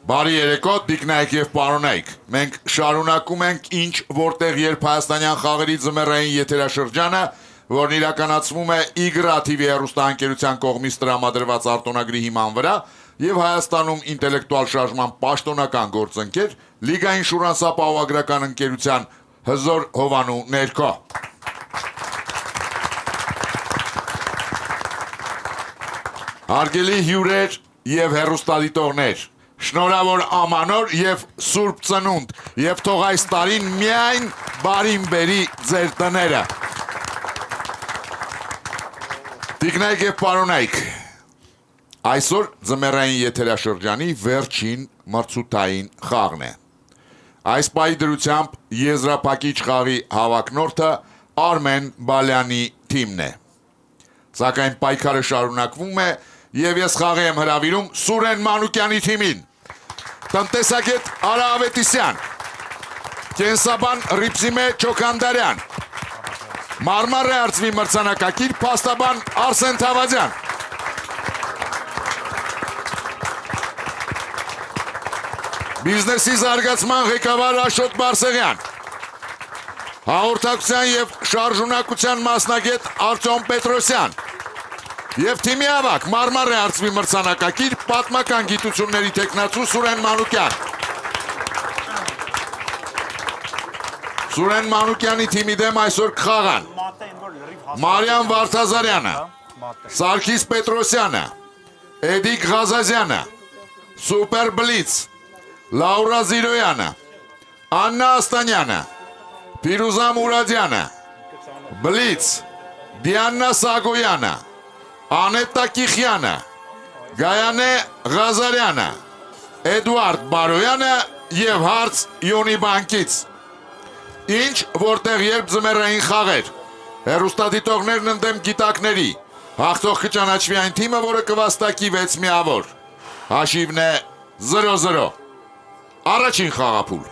Բարի երեկո, տիկնայք եւ պարոնայք։ Մենք շարունակում ենք ինչ որտեղ երբ հայաստանյան խաղերի ձմեռային եթերաշրջանը, որն իրականացվում է Իգրա TV հեռուստաընկերության կողմից տրամադրված արտոնագրի հիման վրա եւ Հայաստանում ինտելեկտուալ շարժման պաշտոնական գործընկեր Լիգային շուրանսապահովագրական ընկերության հզոր հովանու ներքո։ Հարգելի հյուրեր եւ հեռուստադիտողներ, շնորհավոր ամանոր եւ սուրբ ծնունդ եւ թող այս տարին միայն բարին բերի ձեր տները։ Տիկնայք եւ պարոնայք, այսօր ձմեռային եթերաշրջանի վերջին մրցութային խաղն է։ Այս պահի դրությամբ եզրափակիչ խաղի հավակնորդը Արմեն Բալյանի թիմն է։ Սակայն պայքարը շարունակվում է եւ ես խաղի եմ հրավիրում Սուրեն Մանուկյանի թիմին։ Տնտեսագետ Արա Ավետիսյան, կենսաբան Ռիփսիմե Չոքանդարյան, Մարմարե արծվի մրցանակակիր փաստաբան Արսեն Թավադյան, բիզնեսի զարգացման ղեկավար Աշոտ Բարսեղյան, հաղորդակցության եւ շարժունակության մասնագետ Արտյոմ Պետրոսյան եւ թիմի ավակ Մարմարե արծվի մրցանակակիր պատմական գիտությունների տեխնացու Սուրեն Մանուկյան։ Սուրեն Մանուկյանի թիմի դեմ այսօր կխաղան Մարիամ Վարդազարյանը, Սարգիս Պետրոսյանը, Էդիկ Ղազազյանը, Սուպեր Բլից, Լաուրա Զիրոյանը, Աննա Աստանյանը, Փիրուզա Մուրադյանը, Բլից, Դիանա Սագոյանը, Անետա Կիխյանը, Գայանե Ղազարյանը, Էդուարդ Բարոյանը եւ հարց Յոնի բանկից։ Ինչ որտեղ երբ ձմեռային խաղեր, հեռուստադիտողներն ընդդեմ գիտակների, հաղթող կճանաչվի այն թիմը, որը կվաստակի 6 միավոր։ Հաշիվն է 0-0։ Առաջին խաղափուլ։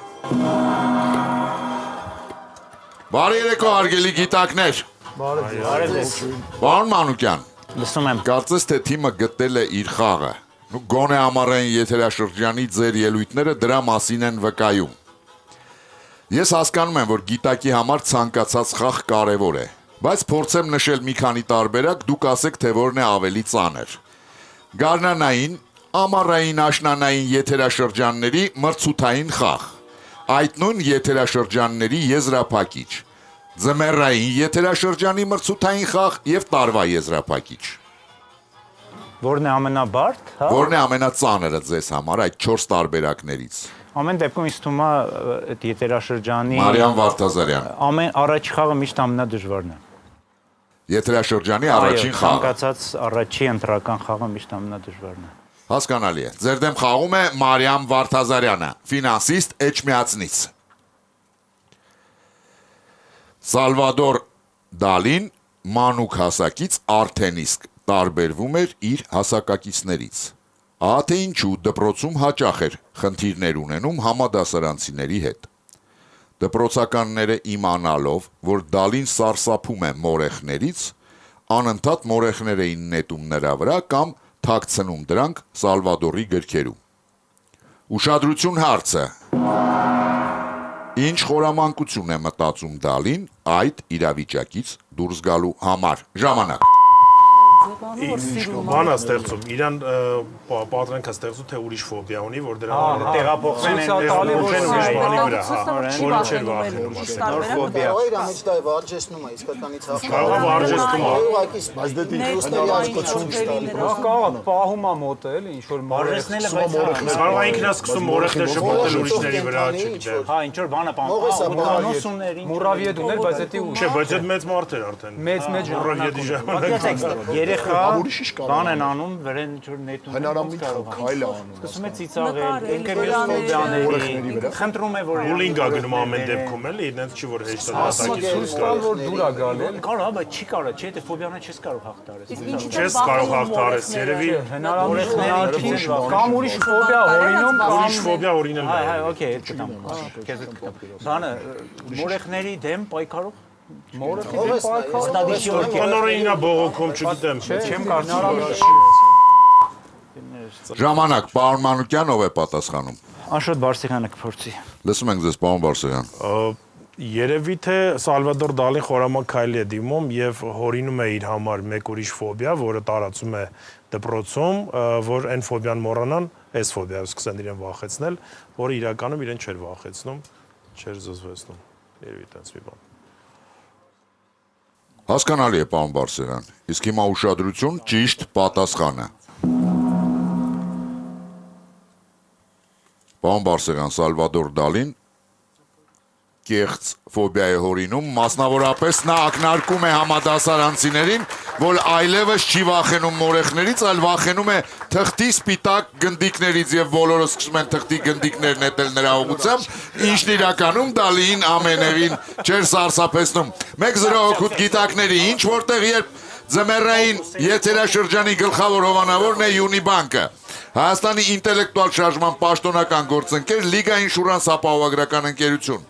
Բարի երեկո հարգելի գիտակներ։ Պարոն Մանուկյան, Լսում եմ։ Կարծես թե թիմը գտել է իր խաղը։ Գոնե ամառային եթերաշրջանի ձեր ելույթները դրա մասին են վկայում։ Ես հասկանում եմ, որ գիտակի համար ցանկացած խաղ կարևոր է, բայց փորձեմ նշել մի քանի տարբերակ, դուք ասեք, թե որն է ավելի ծանր։ Գարնանային, ամառային, աշնանային եթերաշրջանների մրցութային խաղ, այդ նույն եթերաշրջանների եզրափակիչ, ձմեռային եթերաշրջանի մրցութային խաղ եւ տարվա եզրափակիչ։ Որն է ամենաբարդ, հա? Որն է ամենածանրը ձեզ համար այդ 4 տարբերակներից։ Ամեն դեպքում ինձ թվում է այդ եթերաշրջանի Մարիամ Վարդազարյան։ Առաջ խաղը միշտ ամենադժվարն է։ Եթերաշրջանի առաջին խաղը։ Ցանկացած առաջի ընտրական խաղը միշտ ամենադժվարն է։ Հասկանալի է։ Ձեր դեմ խաղում է Մարիամ Վարդազարյանը, ֆինանսիստ Էջմիածնից։ Սալվադոր Դալին մանուկ հասակից արդեն իսկ տարբերվում էր իր հասակակիցներից։ Ահա թե ինչու դպրոցում հաճախ էր խնդիրներ ունենում համադասարանցիների հետ։ Դպրոցականները իմանալով, որ Դալին սարսափում է մորեխներից, անընդհատ մորեխներ էին նետում նրա վրա կամ թաքցնում դրանք Սալվադորի գրքերում։ Ուշադրություն հարցը։ Ինչ խորամանկություն է մտածում Դալին այդ իրավիճակից դուրս գալու համար։ Ժամանակ։ Բան է ստեղծում, իրան պատրանք է ստեղծում, թե ուրիշ ֆոբիա ունի, որ դրա Տեղափոխվեն ուրիշ բանի վրա, որը չէր վախենում։ նոր ֆոբիա։ Իրա մեջ դա է վարժեցնում է, իսկականից Կարող է վարժեցնում է։ բայց դե դիքրոստերի ազգություն չտալի։ Կարող է պահում է մոտել, ինչ որ Վարժեցնելը բայց Կարող է ինքն է սկսում մորեխներ շփոթել ուրիշների վրա, չգիտեմ։ հա ինչ որ բան է պահում։ մուրավիետ ուներ, բայց դա ու Չէ, բայց այդ մեծ մարդ էր արդեն։ մեծ Մորեխների ժամանակ։ Երեխա բան են անում, վրան ինչ որ նետում։ Հնարամիտ քայլ է անում։ Սկսում է ծիծաղել, ելքը մյուս ֆոբիաների։ Խնդրում է որ Բուլինգ է գնում ամեն դեպքում էլի, այնց չի որ հեշտ է դասակից ցույց տալ, որ դուր է գալի։ կարող է, բայց չի կարող, չէ, դե ֆոբիանը չես կարող հաղթարես։ Չես կարող հաղթարես, երևի Հնարամիտ կամ ուրիշ ֆոբիա օրինում կամ ուրիշ ֆոբիա օրինել։ Հայ, օքեյ, այդ կտամ։ Քեզ կտամ։ Բանը մորեխների դեմ պայքարող մորեխի պայքարը Կանորինա բողոքում, չգիտեմ։ չեմ կարծում։ Ժամանակ, պարոն Մանուկյան, ով է պատասխանում։ Աշոտ Բարսեղյանը կփորձի։ Լսում ենք ձեզ, պարոն Բարսեղյան։ Երևի թե Սալվադոր Դալին խորամանկ քայլի է դիմում եւ հորինում է իր համար մեկ ուրիշ ֆոբիա, որը տարածում է դպրոցում, որ այն ֆոբիան մոռանան, այս ֆոբիայով սկսեն իրեն վախեցնել, որը իրականում իրեն չէր վախեցնում, չէր զզվեցնում։ Երևի տենց մի բան։ Հասկանալի է, պարոն Բարսեղյան։ Իսկ հիմա ուշադրություն, ճիշտ պատասխանը։ Պարոն Բարսեղյան, Սալվադոր Դալին կեղծ ֆոբիա է հորինում, մասնավորապես նա ակնարկում է համադասարանցիներին, որ այլևս չի վախենում մորեխներից, այլ վախենում է թղթի սպիտակ գնդիկներից եւ բոլորը սկսում են թղթի գնդիկներ նետել նրա ուղղությամբ, ինչն իրականում Դալիին ամենևին չէր սարսափեցնում։ 1-0 օգուտ գիտակների, ինչ որտեղ երբ ձմեռային եթերաշրջանի գլխավոր հովանավորն է Յունիբանկը, Հայաստանի ինտելեկտուալ շարժման պաշտոնական գործընկեր, Լիգա Ինշուրանս ապահովագրական ընկերություն։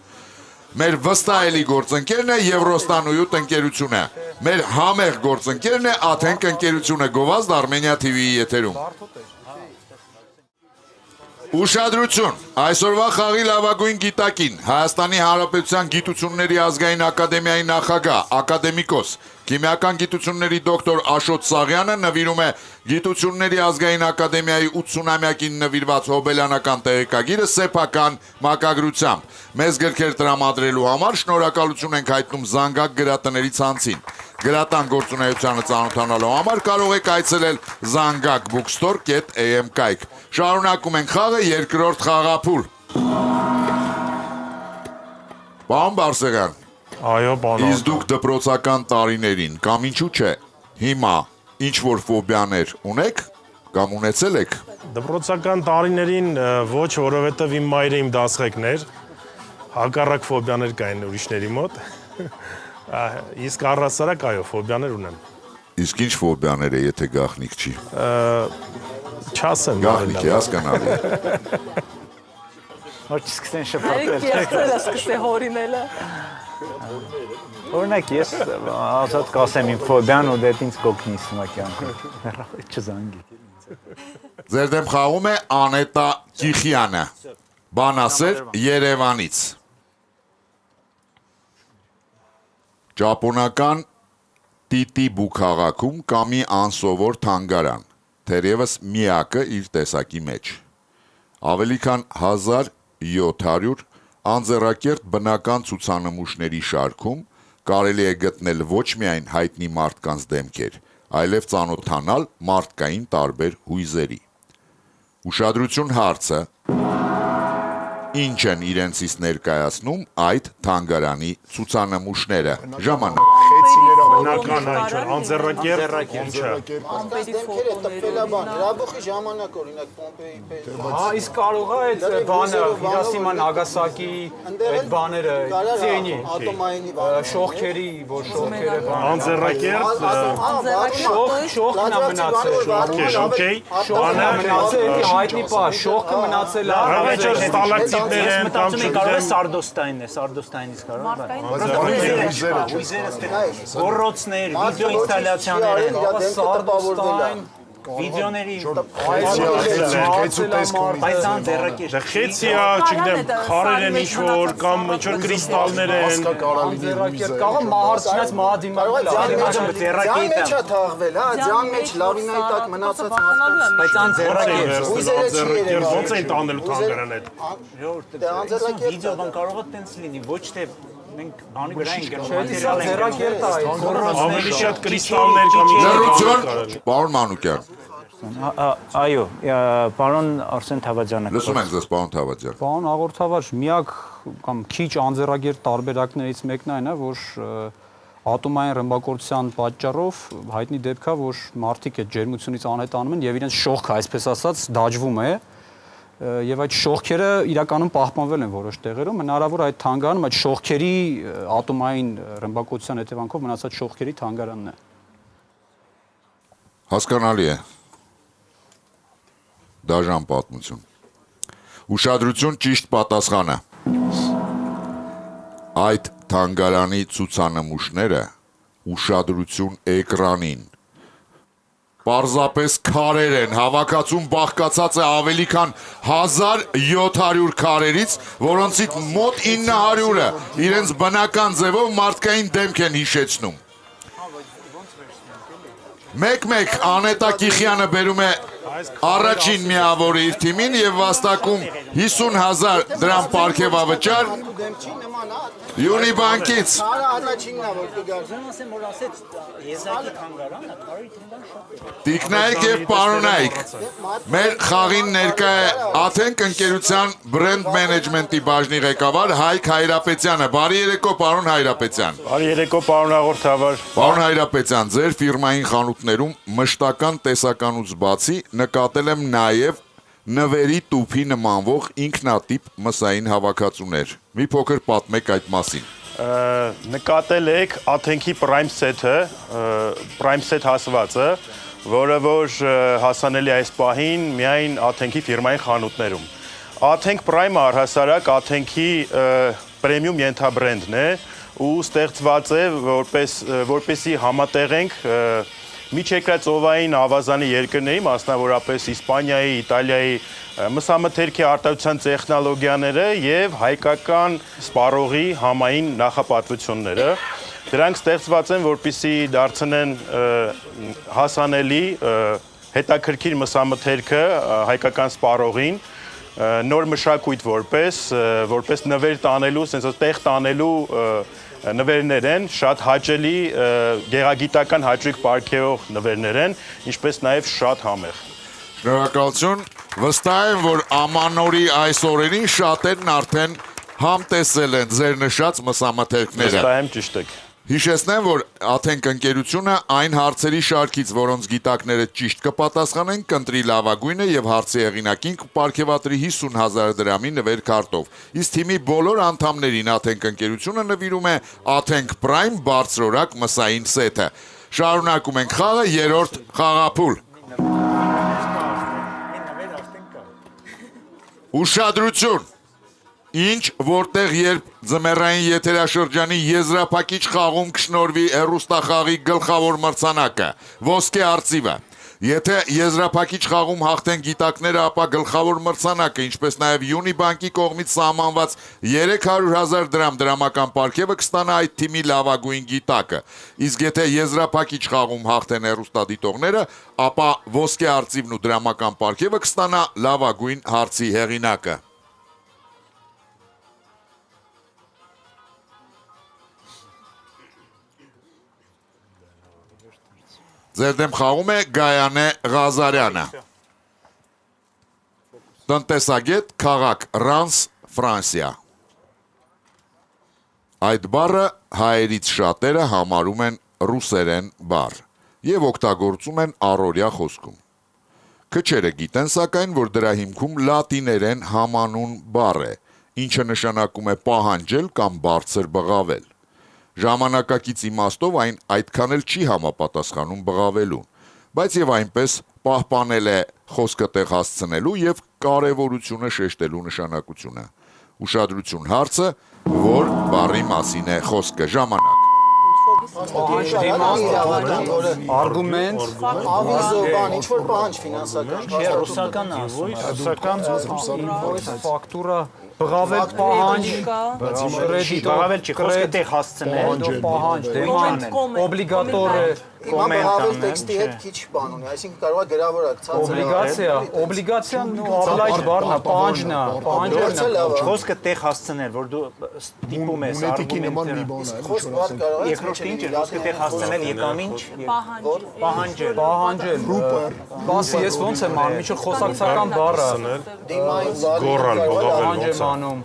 Մեր վստահելի գործընկերն է Եվրոստանույութ ընկերությունը։ Մեր համեղ գործընկերն է Աթենք ընկերությունը, գովազդ Armenia TV-ի եթերում։ Ուշադրություն, այսօրվա խաղի լավագույն գիտակին Հայաստանի Հանրապետության Գիտությունների ազգային ակադեմիայի նախագահ, ակադեմիկոս, քիմիական գիտությունների դոկտոր Աշոտ Սաղյանը նվիրում է Գիտությունների ազգային ակադեմիայի 80-ամյակին նվիրված հոբելյանական տեղեկագիրը սեփական մակագրությամբ։ Մեզ գրքեր տրամադրելու համար շնորհակալություն ենք հայտնում Զանգակ գրատների ցանցին։ Գրատան գործունեությանը ծանոթանալու համար կարող եք այցելել zangakbookstore.am կայք։ Շարունակում ենք խաղը, երկրորդ խաղափուլ։ Պարոն Բարսեղյան, Այո, պարոն։ իսկ դուք դպրոցական տարիներին կամ ինչու՞ չէ, հիմա ինչ որ ֆոբիաներ ունեք կամ ունեցել եք։ Դպրոցական տարիներին ոչ, որովհետև իմ մայրը իմ դասղեկն էր, հակառակ ֆոբիաներ կային ուրիշների մոտ։ Իսկ առհասարակ այո, ֆոբիաներ ունեմ։ Իսկ ինչ ֆոբիաներ է, եթե գաղտնիք չի։ Չասեմ։ Գաղտնիք է, հասկանալի է։ Որ չսկսեն շփոթել։ Կերտերը սկսե հորինելը։ Օրինակ ես ազատ կասեմ իմ ֆոբիան ու դա ինձ կօգնի հիմա կյանքում։ Չզանգի։ Ձեր դեմ խաղում է Անետա Կիխյանը, բանասեր Երևանից։ Ճապոնական Տիտիբու քաղաքում կա մի անսովոր թանգարան, թերևս միակը իր տեսակի մեջ։ Ավելի քան 1700 անձեռակերտ բնական ցուցանմուշների շարքում կարելի է գտնել ոչ միայն հայտնի մարդկանց դեմքեր, այլև ծանոթանալ մարդկային տարբեր հույզերի։ Ուշադրություն հարցը. ինչ են իրենցից ներկայացնում այդ թանգարանի ցուցանմուշները։ Ժամանակ։ Բնական այն անձեռակերտ ինչը։ Ամպերի Դեմքերը տպվել է բան, ֆոտոներն։ հրաբուխի ժամանակ օրինակ Պոմպեի պես։ Հա, իսկ կարող է այդ բանը Հիրոսիմա Նագասակի այդ բաները ցենի Ատոմայինի բան։ շողքերի, որ շողքերը բան։ Անձեռակերտ Շողքն է մնացել։ օքեյ, Շողքն է մնացել, դա հայտնի բա, շողքը մնացել է։ Ռավեջեր ստալակտիտներ Ես են կամ մտածում եմ կարող է Սարդոստայնն է, Սարդոստայնից կարող է։ Գորրոցներ, վիդեո ինստալյացիաներ են, Սարդոստայն վիդեոների Բայց անձեռակերտ։ Խեցիա, չգիտեմ, քարեր են ինչ-որ կամ ինչ-որ կրիստալներ են։ Անձեռակերտ կարող մահարցնած մահադիմակը Ձյան մեջ է թաղվել, հա, ձյան մեջ լավինայի տակ մնացած մարդկանց։ Բայց անձեռակերտ։ Ոնց են տանելու թանգարան այդ։ Վիդեո բան կարող է տենց լինի, ոչ թե մենք բանի վրա ենք գնում, Դա ձեռակերտ է, Ավելի շատ կրիստալներ կամ Լրություն, պարոն Մանուկյան։ Այո, պարոն Արսեն Թավադյանը։ Լսում ենք ձեզ, պարոն Թավադյան։ Պարոն հաղորդավար, միակ կամ քիչ անձեռակերտ տարբերակներից մեկն այն է, որ ատոմային ռմբակոծության պատճառով հայտնի դեպք է, որ մարդիկ այդ ջերմությունից անհետանում են եւ իրենց շողքը, այսպես ասած, դաջվում է եւ այդ շողքերը իրականում պահպանվել են որոշ տեղերում, հնարավոր է այդ թանգարանում այդ շողքերի ատոմային ռմբակոծության հետևանքով մնացած շողքերի թանգարանն է։ Հասկանալի է։ Դաժան պատմություն։ Ուշադրություն, ճիշտ պատասխանը։ Այդ թանգարանի ցուցանմուշները ուշադրություն էկրանին։ պարզապես քարեր են, հավաքածուն բաղկացած է ավելի քան 1700 քարերից, որոնցից մոտ 900-ը իրենց բնական ձևով մարդկային դեմք են հիշեցնում։ Մեկ-մեկ Անետա Կիխյանը բերում է առաջին միավորը իր թիմին եւ վաստակում 50,000 դրամ պարգևավճար Յունիբանկից։ Տիկնայք եւ պարոնայք, մեր խաղին ներկա է Աթենք ընկերության բրենդ մենեջմենտի բաժնի ղեկավար Հայկ Հայրապետյանը։ Բարի երեկո, պարոն Հայրապետյան։ Բարի երեկո, պարոն հաղորդավար։ Պարոն Հայրապետյան, ձեր ֆիրմային խանութներում մշտական տեսականուց բացի նկատել եմ նաեւ նվերի տուփի նմանվող ինքնատիպ մսային հավաքածուներ։ Մի փոքր պատմեք այդ մասին։ Նկատել եք Աթենքի Prime Set-ը, Prime Set հասվածը, որը որ հասանելի այս պահին միայն Աթենքի ֆիրմային խանութներում։ Աթենք Prime-ը առհասարակ Աթենքի պրեմիում ենթաբրենդն է ու ստեղծված է որպեսզի համատեղենք միջերկրածովային ավազանի երկրների, մասնավորապես Իսպանիայի, Իտալիայի մսամթերքի արտադրության տեխնոլոգիաները եւ հայկական սպառողի համային նախապատվությունները։ Դրանք ստեղծված են, որպեսզի դարձնեն հասանելի հետաքրքիր մսամթերքը հայկական սպառողին, նոր մշակույթ որպես նվեր տանելու, sense տեղ տանելու նվերներ են, շատ հաճելի գեղագիտական հաճույք պարգևող նվերներ են, ինչպես նաև շատ համեղ։ Շնորհակալություն։ Վստահ եմ, որ ամանորի այս օրերին շատերն արդեն համտեսել են ձեր նշած մսամթերքները։ Վստահ եմ, ճիշտ եք։ Հիշեցնեմ, որ Աթենք ընկերությունը այն հարցերի շարքից, որոնց գիտակները ճիշտ կպատասխանեն, կընտրի լավագույնը եւ հարցի հեղինակին կպարգևատրի 50,000 դրամի նվեր քարտով։ Իսկ թիմի բոլոր անդամներին Աթենք ընկերությունը նվիրում է Աթենք Prime բարձրորակ մսային սեթը։ Շարունակում ենք խաղը, երրորդ խաղափուլ։ Ուշադրություն։ Ինչ, որտեղ երբ ձմեռային եթերաշրջանի եզրափակիչ խաղում կշնորվի հեռուստախաղի գլխավոր մրցանակը, ոսկե արծիվը։ Եթե եզրափակիչ խաղում հաղթեն գիտակները, ապա գլխավոր մրցանակը, ինչպես նաև Յունիբանկի կողմից սահմանված 300,000 դրամ դրամական պարգևը կստանա այդ թիմի լավագույն գիտակը։ Իսկ եթե եզրափակիչ խաղում հաղթեն հեռուստադիտողները, ապա ոսկե արծիվն ու դրամական պարգևը կստանա լավագույն հարցի հեղինակը։ Ձեր դեմ խաղում է Գայանե Ղազարյանը։ Տնտեսագետ, քաղաք Ռանս, Ֆրանսիա։ Այդ բառը հայերից շատերը համարում են ռուսերեն բառ եւ օգտագործում են առօրյա խոսքում։ Քչերը գիտեն սակայն, որ դրա հիմքում լատիներեն համանուն բառ է, ինչը նշանակում է պահանջել կամ բարձր բղավել։ Ժամանակակից իմաստով այն այդքան էլ չի համապատասխանում բղավելուն, բայց եւ այնպես պահպանել է խոսքը տեղ հասցնելու եւ կարեւորությունը շեշտելու նշանակությունը։ Ուշադրություն հարցը, որ բառի մասին է խոսքը, ժամանակ։ Արգումենտ, Ավիզո բան, ինչ որ պահանջ ֆինանսական։ Ռուսական ասում, ֆակտուրա, բղավել պահանջ, բաղավել չի, խոսքը տեղ հասցնել, պահանջ, դեման, օբլիգատոր է, Հիմա բաղավել տեքստի հետ քիչ բան ունի, այսինքն կարող է գրավորակ ցածր։ օբլիգացիան ու աբլայջ բառն է, պահանջն է, պահանջն է։ խոսքը տեղ հասցնել, որ դու ստիպում ես արգումենտը։ Խոսք բառ կարող է Երկրորդ ինչ է, խոսքը տեղ հասցնել եկամ ինչ, պահանջել։ Պահանջել։ Բասի ես ոնց եմ անում, ինչ խոսակցական բառ է։ դիմային բառ Գոռալ, բղավել Պահանջ ոնց եմ է։ անում։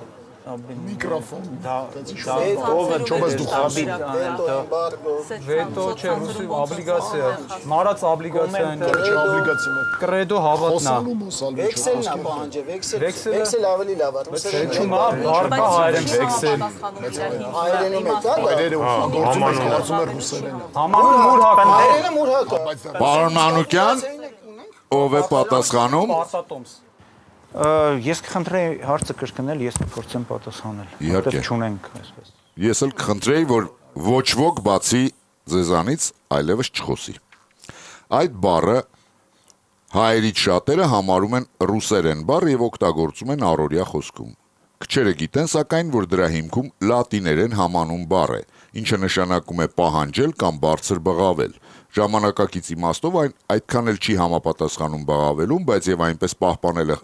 Վետո չէ, ռուսի օբլիգացիա, մարած օբլիգացիա են, կրեդո հավատնա։ վեքսելն է պահանջը, վեքսել ավելի լավ է։ Չումա, բարկա հայերեն վեքսել։ Հայերենում է դա։ Համանուն մուր հակն է։ Հայերենը մուր հակա։ Պարոն Մանուկյան, ով է պատասխանում։ Պարտատոմս։ Ես կխնդրեի հարցը կրկնել, ես կփորձեմ պատասխանել։ Իհարկե։ Չունենք այսպես։ Ես էլ կխնդրեի, որ ոչ ոք բացի ձեզանից այլևս չխոսի։ Այդ բառը Հայերից շատերը համարում են ռուսերեն բառ եւ օգտագործում են առօրյա խոսքում։ Քչերը գիտեն, սակայն, որ դրա հիմքում լատիներեն համանուն բառ է, ինչը նշանակում է պահանջել կամ բարձր բղավել։ Ժամանակակից իմաստով այն այդքան էլ չի համապատասխանում բղավելուն, բայց եւ այնպես պահպանել է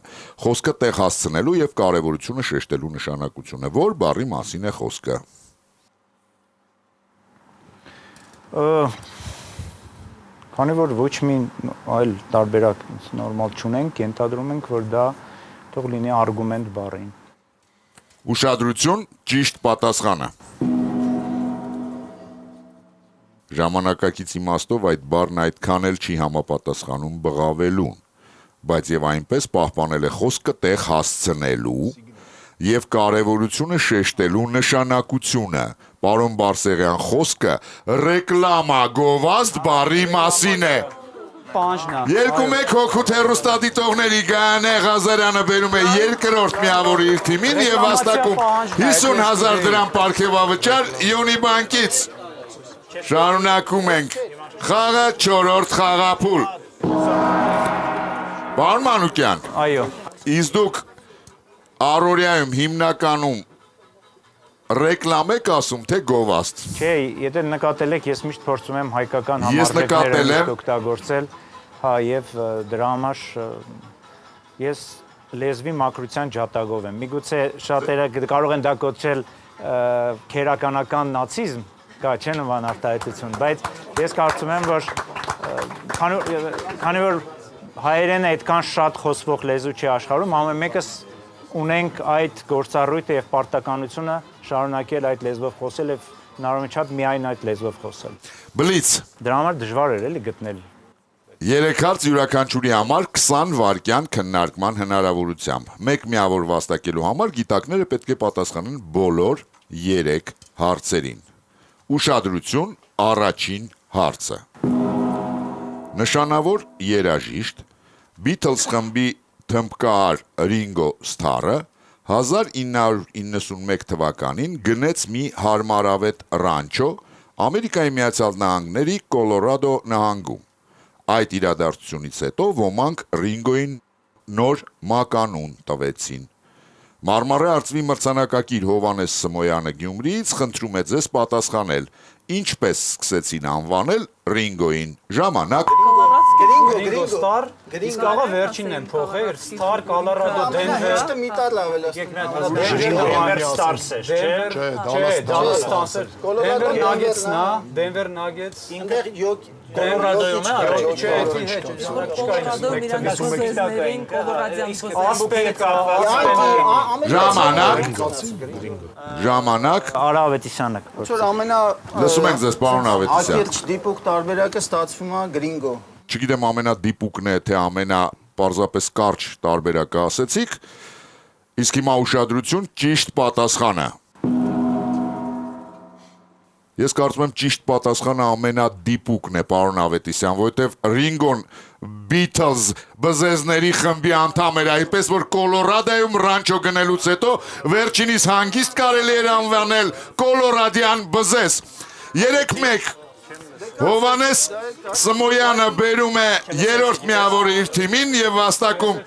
խոսքը տեղ հասցնելու եւ կարեւորությունը շեշտելու նշանակությունը, որ բառի մասին է խոսքը։ Քանի որ ոչ մի այլ տարբերակ նորմալ չունենք, ենթադրում ենք, որ դա թող լինի արգումենտ բառին։ Ուշադրություն, ճիշտ պատասխանը։ Ժամանակակից իմաստով այդ բառն այդքան էլ չի համապատասխանում բղավելուն, բայց եւ այնպես պահպանել է խոսքը տեղ հասցնելու եւ կարեւորությունը շեշտելու նշանակությունը։ Պարոն Բարսեղյան, խոսքը ռեկլամա գովազդ բառի մասին է։ Պանջնա։ 2-1 հոգու հեռուստադիտողների Գայանե Ղազարյանը բերում է երկրորդ միավորի իր թիմին եւ վաստակում 50,000 դրամ պարգևավճար Յոնի բանկից։ Շարունակում ենք խաղը 4-րդ խաղափուլ։ Պարոն Մանուկյան, Այո։ իսկ դուք առօրյայում հիմնականում ռեկլամ եք ասում, թե գովազդ։ Չէ, եթե նկատել եք, ես միշտ փորձում եմ հայկական Ես նկատել համարժեքները եմ։ օգտագործել, հա, եւ դրա համար ես լեզվի մակրության ջատագով եմ։ Միգուցե շատերը կարող են դա կոչել քերականական նացիզմ, կա չէ նման արտահայտություն, բայց ես կարծում եմ, որ քանի որ հայերենը այդքան շատ խոսվող լեզու չի աշխարհում, ամեն մեկս ունենք այդ գործառույթը եւ պարտականությունը շարունակել այդ լեզվով խոսել եւ հնարավորինս շատ միայն այդ լեզվով խոսել։ Բլից։ Դրա համար դժվար էր էլի գտնել։ 3 հարց յուրաքանչյուրի համար 20 վայրկյան քննարկման հնարավորությամբ։ Մեկ միավոր վաստակելու համար գիտակները պետք է պատասխանեն բոլոր 3 հարցերին։ Ուշադրություն, առաջին հարցը։ Նշանավոր երաժիշտ Beatles խմբի թմբկահար Ռինգո Սթարը 1991 թվականին գնեց մի հարմարավետ ռանչո Ամերիկայի Միացյալ Նահանգների Կոլորադո նահանգում։ Այդ իրադարձությունից հետո ոմանք Ռինգոին նոր մականուն տվեցին։ Մարմարե արծվի մրցանակակիր Հովանես Սմոյանը Գյումրիից խնդրում է ձեզ պատասխանել, ինչպես սկսեցին անվանել Ռինգոին։ Ժամանակ։ Գրինգո Star, իսկ աղա վերջինն են փոխել, Star, Colorado, Denver։ Միշտ մի տալ ավելա։ Denver Stars է, չէ։ Չէ, Dallas Stars։ Denver Nuggets-ն է, Denver Nuggets։ Ինտեղ Կոլորադոյում է, Չէ, էդի հետ չկա։ Կոլորադոյում իրանք զեզներին կոլորադյան Ասպերը Ժամանակ։ Արա Ավետիսյանը։ Որ ամենա Լսում ենք ձեզ, պարոն Ավետիսյան։ ակիրճ դիպուկ տարբերակը ստացվում է գրինգո։ Չգիտեմ ամենադիպուկն է, թե պարզապես կարճ տարբերակը ասեցիք, իսկ հիմա ուշադրություն, ճիշտ պատասխանը։ Ես կարծում եմ ճիշտ պատասխանը ամենադիպուկն է, պարոն Ավետիսյան, որովհետև Ռինգոն Beatles բզեզների խմբի անդամ էր, այնպես որ Կոլորադոյում ռանչո գնելուց հետո վերջինիս հանգիստ կարելի էր անվանել Կոլորադյան բզեզ։ 3-1 Հովանես Սմոյանը բերում է երրորդ միավորը իր թիմին եւ վաստակում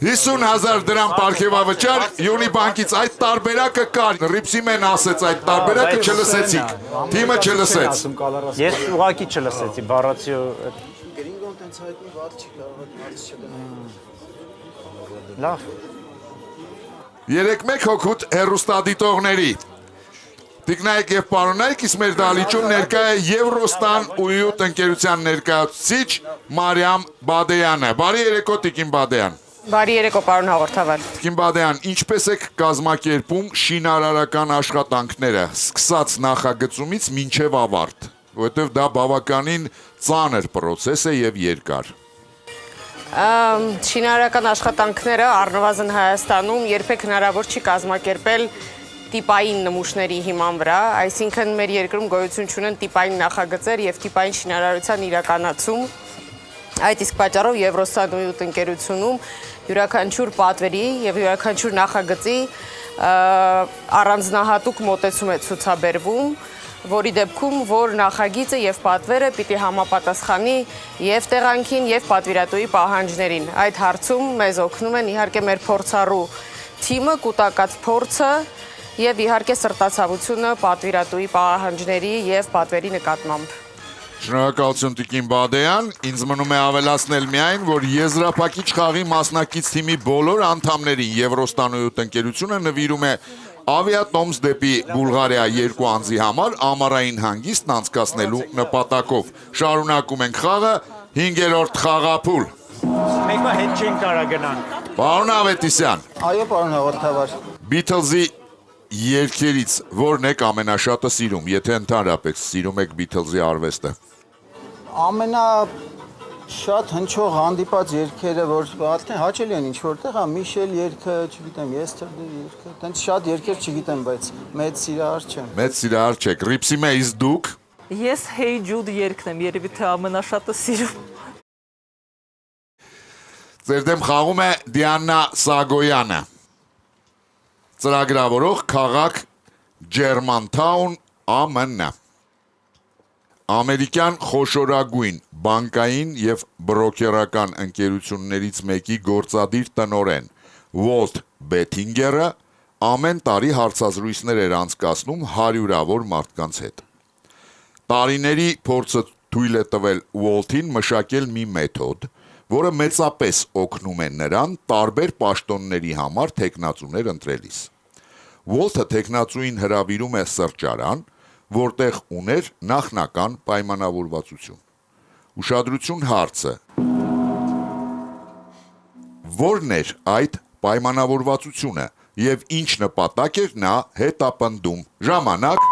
50,000 դրամ պարգևավճար Յոնի բանկից։ Այդ տարբերակը կար, Ռիփսիմեն ասեց այդ տարբերակը չլսեցիք, թիմը չլսեց։ Ես ուղակի չլսեցի, բառացիո Գրինգոն տենց հայտնի վատ չի կարող հարց չդնել։ լավ։ 3-1 հոգուտ հեռուստադիտողների։ Տիկնայք եւ պարոնայք, իսկ մեր դահլիճում ներկա է Եվրոստան ույուտ ընկերության ներկայացուցիչ Մարիամ Բադեյանը։ Բարի երեկո, Տիկին Բադեյան։ Բարի երեկո, պարոն հաղորդավար։ Տիկին Բադեյան, ինչպես եք կազմակերպում շինարարական աշխատանքները, սկսած նախագծումից մինչև ավարտ, որովհետև դա բավականին ծանր պրոցես է եւ երկար։ Շինարարական աշխատանքները առնվազն Հայաստանում երբեք հնարավոր չի կազմակերպել տիպային նմուշների հիման վրա, այսինքն մեր երկրում գոյություն չունեն տիպային նախագծեր եւ տիպային շինարարության իրականացում։ Այդ իսկ պատճառով Եվրոստան ույուտ ընկերությունում յուրաքանչյուր պատվերի եւ յուրաքանչյուր նախագծի առանձնահատուկ մոտեցում է ցուցաբերվում, որի դեպքում որ նախագիծը եւ պատվերը պիտի համապատասխանի եւ տեղանքին եւ պատվիրատուի պահանջներին։ Այդ հարցում մեզ օգնում են իհարկե մեր փորձառու թիմը, կուտակած փորձը եւ իհարկե սրտացավությունը պատվիրատուի պահանջների եւ պատվերի նկատմամբ։ Շնորհակալություն Տիկին Բադեյան, ինձ մնում է ավելացնել միայն, որ եզրափակիչ խաղի մասնակից թիմի բոլոր անդամներին Եվրոստանոյութ ընկերությունը նվիրում է ավիատոմս դեպի Բուլղարիա 2 անձի համար ամառային հանգիստն անցկացնելու նպատակով։ Շարունակում ենք խաղը 5-րդ խաղափուլ։ Մեկը հետ չեն կարա գնան։ Պարոն Ավետիսյան, Այո, պարոն հաղորդավար։ Beatles-ի երգերից որն եք ամենաշատը սիրում, եթե ընդհանրապես սիրում եք Beatles-ի արվեստը։ Ամենաշատ հնչող հանդիպած երգերը, որ հաճելի են ինչ որտեղ, Միշել երգը, չգիտեմ, Yesterday երգը, տենց շատ երգեր չգիտեմ, բայց մեծ սիրահար չեմ։ Մեծ սիրահար չեք, Ripsy-ից դուք։ Ես Hey Jude երգն եմ, երևի թե ամենաշատը սիրում։ Ձեր դեմ խաղում է Դիանա Սագոյանը։ Ծրագրավորող քաղաք Ջերմանթաուն, ԱՄՆ։ Ամերիկյան խոշորագույն բանկային եւ բրոկերական ընկերություններից մեկի գործադիր տնօրեն Walt Bettinger-ը ամեն տարի հարցազրույցներ էր անցկացնում հարյուրավոր մարդկանց հետ։ Տարիների փորձը թույլ է տվել Walt-ին մշակել մի մեթոդ, որը մեծապես օգնում է նրան տարբեր պաշտոնների համար թեկնածուներ ընտրելիս։ Walt-ը թեկնածուին հրավիրում է սրճարան, որտեղ ուներ նախնական պայմանավորվածություն։ Ուշադրություն հարցը. Որն էր այդ պայմանավորվածությունը եւ ինչ նպատակ էր նա հետապնդում։ Ժամանակ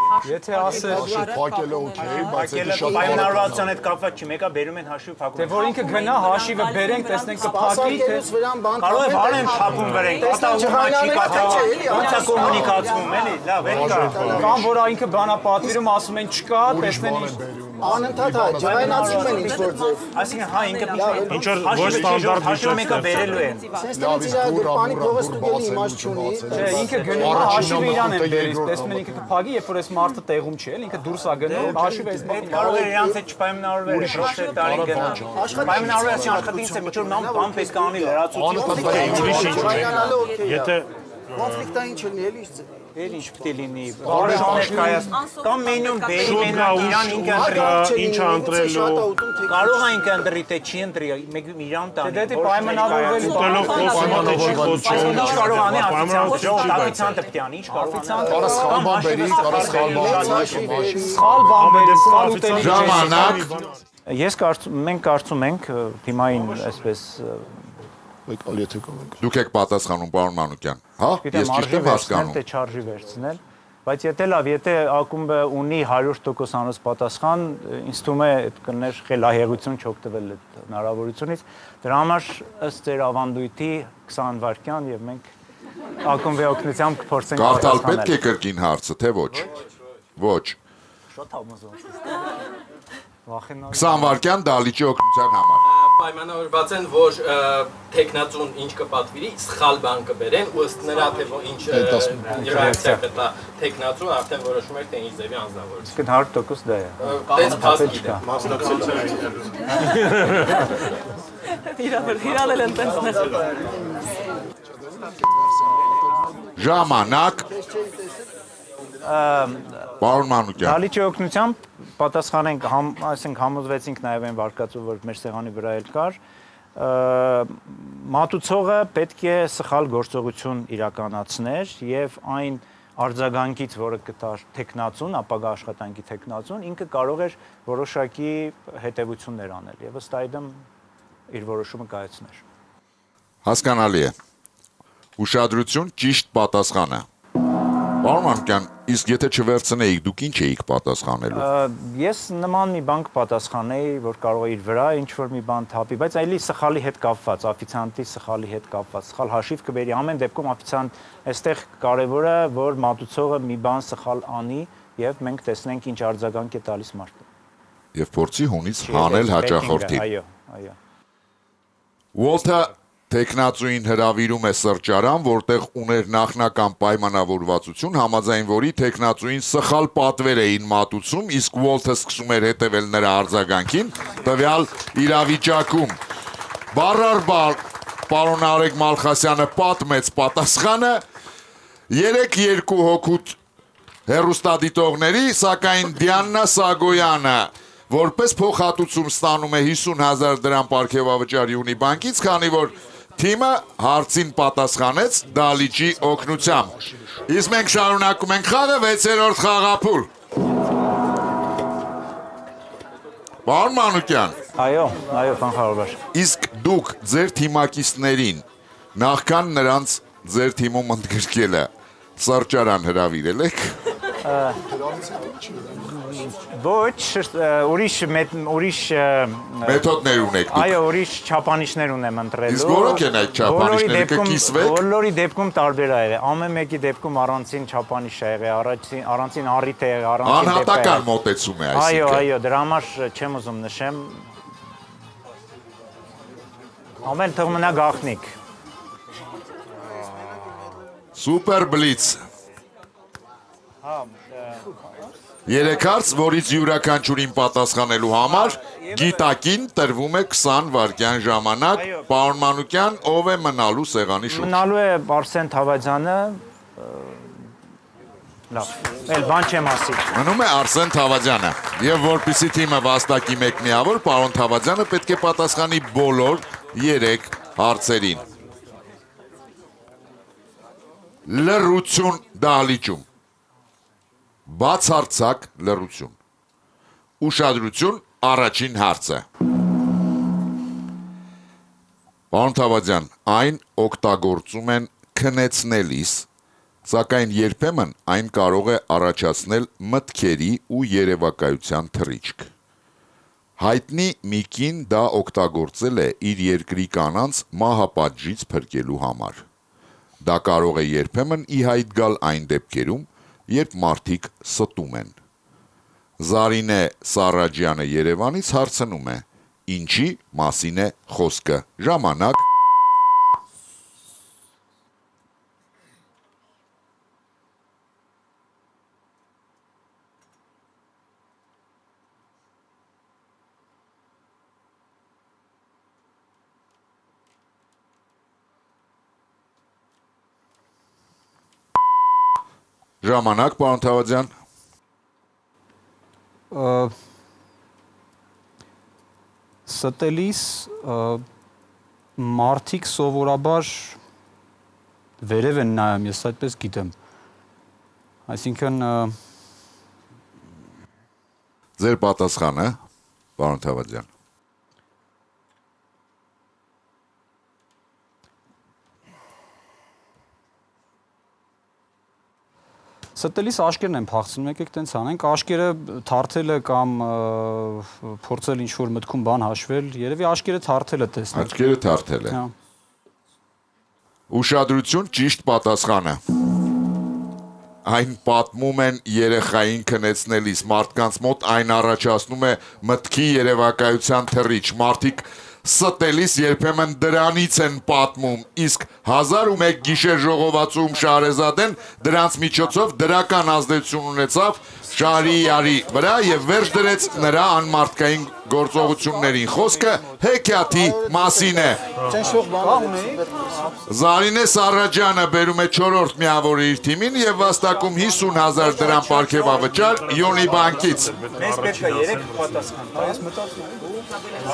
Եթե ասել Փակելը օքեյ, բայց դա շատ պայմանավորվածության հետ կապված չի, մեկը բերում են հաշիվ փակում։ Դե որ ինքը գնա հաշիվը բերենք, տեսնենք կփակի, թե Կարող է վարեն փակում բերենք, ոնց է կոմունիկացվում, էլի, լավ, էլի կա։ կամ որ ինքը բանապատվիրում ասում են չկա, տեսնեն ինչ։ Անընդհատ ջղայնացում են ինչ որ ձև։ Այսինքն հա ինքը Ինչ որ ոչ ստանդարտ հաշիվը մեկը բերելու են։ Սենց տնից իր գրպանի փողը ստուգելի իմաստ չունի։ Չէ, ինքը գնում է հաշիվը իրան են բերից, տեսնում են ինքը կփակի, երբ որ այս մարդը տեղում չի, էլ ինքը դուրս է գնում, հաշիվը այս մոտ Կարող է իրանց հետ չպայմանավորվել, շոշե տարի գնա։ Պայմանավորվածության աշխատից է միջով նամ բան պետք է անի լրացուցիչ։ Եթե Կոնֆլիկտային չլինի, էլի ինչ ձև։ Էլ ինչ պետք է լինի։ Բարոներ կայացնում։ Կամ մենյուն բերի մենակ իրան ինքը ընտրի։ ինչ ընտրելու Կարող է ինքը ընտրի, թե չի ընտրի, մեկ իրան տանի։ Դե պայմանավորվելու ուտելով խոսում է չի խոսում։ Ինչ կարող անի օֆիցիանտը պետք է անի, ինչ կարող Կարա սխալ բան բերի, կարա սխալ բան։ սխալ բան բերել, սխալ ուտելի։ ժամանակ մենք կարծում ենք թիմային այսպես Եկալ եթե կամենք։ դուք եք պատասխանում պարոն Մանուկյան։ Հա, ես ճիշտ եմ հասկանում։ թե չարժի վերցնել, բայց եթե լավ, եթե ակումբը ունի 100% անոց պատասխան, ինձ թվում է այդ կներ խելահեղություն չօգտվել այդ հնարավորությունից։ Դրա համար ըստ ձեր ավանդույթի 20 վայրկյան եւ մենք ակումբի օգնությամբ կփորձենք Կարդալ պետք է կրկին հարցը, թե ոչ։ Ոչ։ Շատ համոզված եմ։ 20 վայրկյան դալիճի օգնության համար։ Պայմանավորված են, որ տեխնացուն ինչ կպատվիրի, սխալ բան կբերեն, ու ըստ նրա թե ինչ ռեակցիա կտա տեխնացուն, արդեն որոշում էր թե ինչ ձևի անձնավորություն։ Իսկ 100% դա է։ Տենց փաստ գիտեմ։ Հիրանել են տենցներ։ Ժամանակ Պարոն Մանուկյան։ Դալիճի օգնությամբ պատասխանենք, այսինքն համոզվեցինք նաև այն վարկածով, որ մեր սեղանի վրա էլ կար, մատուցողը պետք է սխալ գործողություն իրականացներ եւ այն արձագանքից, որը կտար տեխնացուն, ապագա աշխատանքի տեխնացուն, ինքը կարող էր որոշակի հետևություններ անել եւ ըստ այդմ իր որոշումը կայացներ։ Հասկանալի է։ Ուշադրություն, ճիշտ պատասխանը։ Պարոն Մանուկյան, իսկ եթե չվերցնեիք, դուք ինչ էիք պատասխանելու։ Ես նման մի բան կպատասխանեի, որ կարող է իր վրա ինչ-որ մի բան թափի, բայց այլի սխալի հետ կապված, օֆիցիանտի սխալի հետ կապված, սխալ հաշիվ կբերի, ամեն դեպքում օֆիցիանտ, այստեղ կարևորը, որ մատուցողը մի բան սխալ անի եւ մենք տեսնենք ինչ արձագանք է տալիս մարդը։ Եվ փորձի հունից հանել հաճախորդին։ Այո, այո։ Walt-ը Տեխնացուին հրավիրում է սրճարան, որտեղ ուներ նախնական պայմանավորվածություն, համաձայն որի տեխնացուին սխալ պատվեր էին մատուցում, իսկ Ուոլթը սկսում էր հետևել նրա արձագանքին, տվյալ իրավիճակում։ Բառարբար պարոն Արեգ Մալխասյանը պատմեց պատասխանը 3-2 հոգուտ հեռուստադիտողների, սակայն Դիանա Սագոյանը որպես փոխհատուցում ստանում է 50,000 դրամ պարգևավճարի ունի բանկից, քանի որ թիմը հարցին պատասխանեց դալիճի օգնությամբ։ Իսկ մենք շարունակում ենք խաղը 6-րդ խաղափուլ։ Պարոն Մանուկյան։ Այո, կանխարարվար։ Իսկ դուք ձեր թիմակիցներին նախքան նրանց ձեր թիմում ընդգրկելը սրճարան հրավիրել եք։ Ոչ, ուրիշ մեթոդներ ունեք դուք։ Այո, ուրիշ չափանիշներ ունեմ ընտրելու։ Իսկ որոնք են այդ չափանիշները, կկիսվեք։ Բոլորի դեպքում տարբեր է եղել։ Ամեն մեկի դեպքում առանցին չափանիշ է եղել, առանցին առիթ է եղել, առանցին դեպք է։ Անհատական մոտեցում է այսինքն։ Այո, դրա համար չեմ ուզում նշեմ։ Ամեն թող մնա գաղտնիք։ Սուպեր բլից։ Երեք հարց, որից յուրաքանչյուրին պատասխանելու համար գիտակին տրվում է 20 վայրկյան ժամանակ։ Պարոն Մանուկյան, ով է մնալու սեղանի շուրջ։ Մնալու է Արսեն Թավադյանը։ Լավ, էլ բան չեմ ասի։ Մնում է Արսեն Թավադյանը։ Եվ որպեսզի թիմը վաստակի մեկ միավոր, պարոն Թավադյանը պետք է պատասխանի բոլոր 3 հարցերին։ Լռություն դահլիճում։ Բացարձակ լռություն։ Ուշադրություն, առաջին հարցը։ Պարոն Թավադյան, այն օգտագործում են քնեցնելիս, սակայն երբեմն այն կարող է առաջացնել մտքերի ու երևակայության թռիչք։ Հայտնի մի կին դա օգտագործել է իր երկրի կանանց մահապատժից փրկելու համար։ Դա կարող է երբեմն ի հայտ գալ այն դեպքերում, երբ մարդիկ ստում են։ Զարինե Սարաջյանը Երևանից հարցնում է. ինչի մասին է խոսքը։ Ժամանակ։ Ժամանակ, պարոն Թավադյան։ Ստելիս մարդիկ սովորաբար վերև են նայում, ես այդպես գիտեմ։ Այսինքն Ձեր պատասխանը, պարոն Թավադյան։ Ստելիս աշկերն են փախցնում, եկեք տենց անենք, աշկերը թարթելը կամ փորձել ինչ-որ մտքում բան հաշվել, երևի աշկերը թարթելը տեսնել։ Աչքերը թարթել է։ Ուշադրություն, ճիշտ պատասխանը։ Այն պատմում են երեխային քնեցնելիս, մարդկանց մոտ այն առաջացնում է մտքի երևակայության թռիչ, մարդիկ ստելիս երբեմն դրանից են պատմում, իսկ 1001 գիշեր ժողովածուում Շահրեզադեն դրանց միջոցով դրական ազդեցություն ունեցավ Շահրիարի վրա եւ վերջ դրեց նրա անմարդկային գործողություններին։ Խոսքը հեքիաթի մասին է։ Զարինե Սարաջյանը բերում է 4-րդ միավորը իր թիմին եւ վաստակում 50,000 դրամ պարգևավճար Յոնի բանկից։ Մեզ պետք է 3 պատասխան, այս մտածում եմ։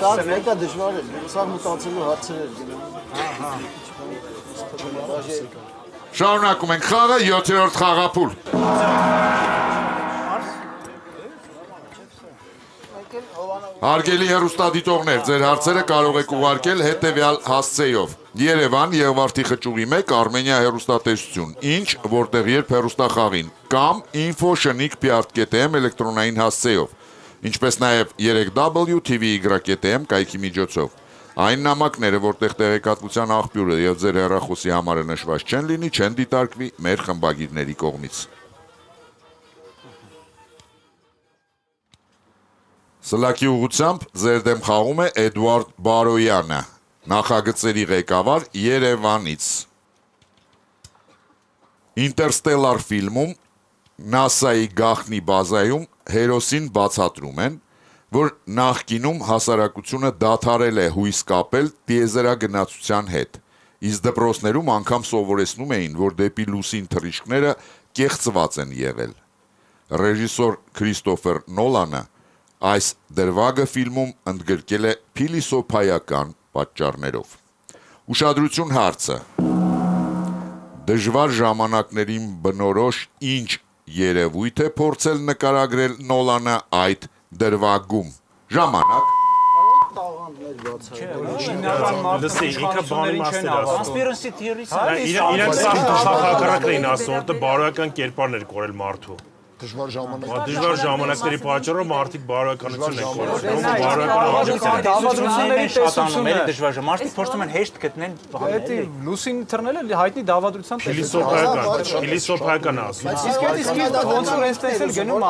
Սա մեկը դժվար է, սա մտածելու հարցեր էր։ Շարունակում ենք խաղը 7-րդ խաղափուլ։ Հարգելի հեռուստադիտողներ, ձեր հարցերը կարող եք ուղարկել հետևյալ հասցեով. Երևան Եղվարդի խճուղի 1 Արմենիա հեռուստատեսություն, ինչ, որտեղ երբ հեռուստախաղին, կամ info@shnik.am էլեկտրոնային հասցեով, ինչպես նաև 3w.tv.am կայքի միջոցով։ Այն նամակները, որտեղ տեղեկատվության աղբյուրը եւ ձեր հեռախոսի համարը նշված չեն լինի, չեն դիտարկվի մեր խմբագիրների կողմից։ Սլաքի ուղղությամբ ձեր դեմ խաղում է Էդուարդ Բարոյանը։ Նախագծերի ղեկավար Երևանից։ Interstellar ֆիլմում NASA-ի գաղտնի բազայում հերոսին բացատրում են, որ նախկինում հասարակությունը դադարել է հույս կապել տիեզերագնացության հետ, իսկ դպրոցներում անգամ սովորեցնում էին, որ դեպի լուսին թռիչքները կեղծված են եղել։ Ռեժիսոր Քրիստոֆեր Նոլանը այս դրվագը ֆիլմում ընդգրկել է փիլիսոփայական պատճառներով։ Ուշադրություն հարցը։ Դժվար ժամանակներին բնորոշ ինչ երևույթ է փորձել նկարագրել Նոլանը այդ դրվագում։ Ժամանակ։ Լսի, ինքը բանի մասեր ասում։ Conspiracy theories Իրենք սա հակառակն էին ասում, որտեղ բարոյական կերպարներ կորել մարդու։ Դժվար ժամանակ։ Դժվար ժամանակների պատճառով մարդիկ բարոյականություն են կորցնում, բարոյական դավադրությունների տեսությունը է դժվար ժամ։ Մարդիկ փորձում են հեշտ գտնեն Դա լուսին թռնելը հայտնի դավադրության փիլիսոփայական ասում։ Իսկ ոնց որ այնպես էլ գնում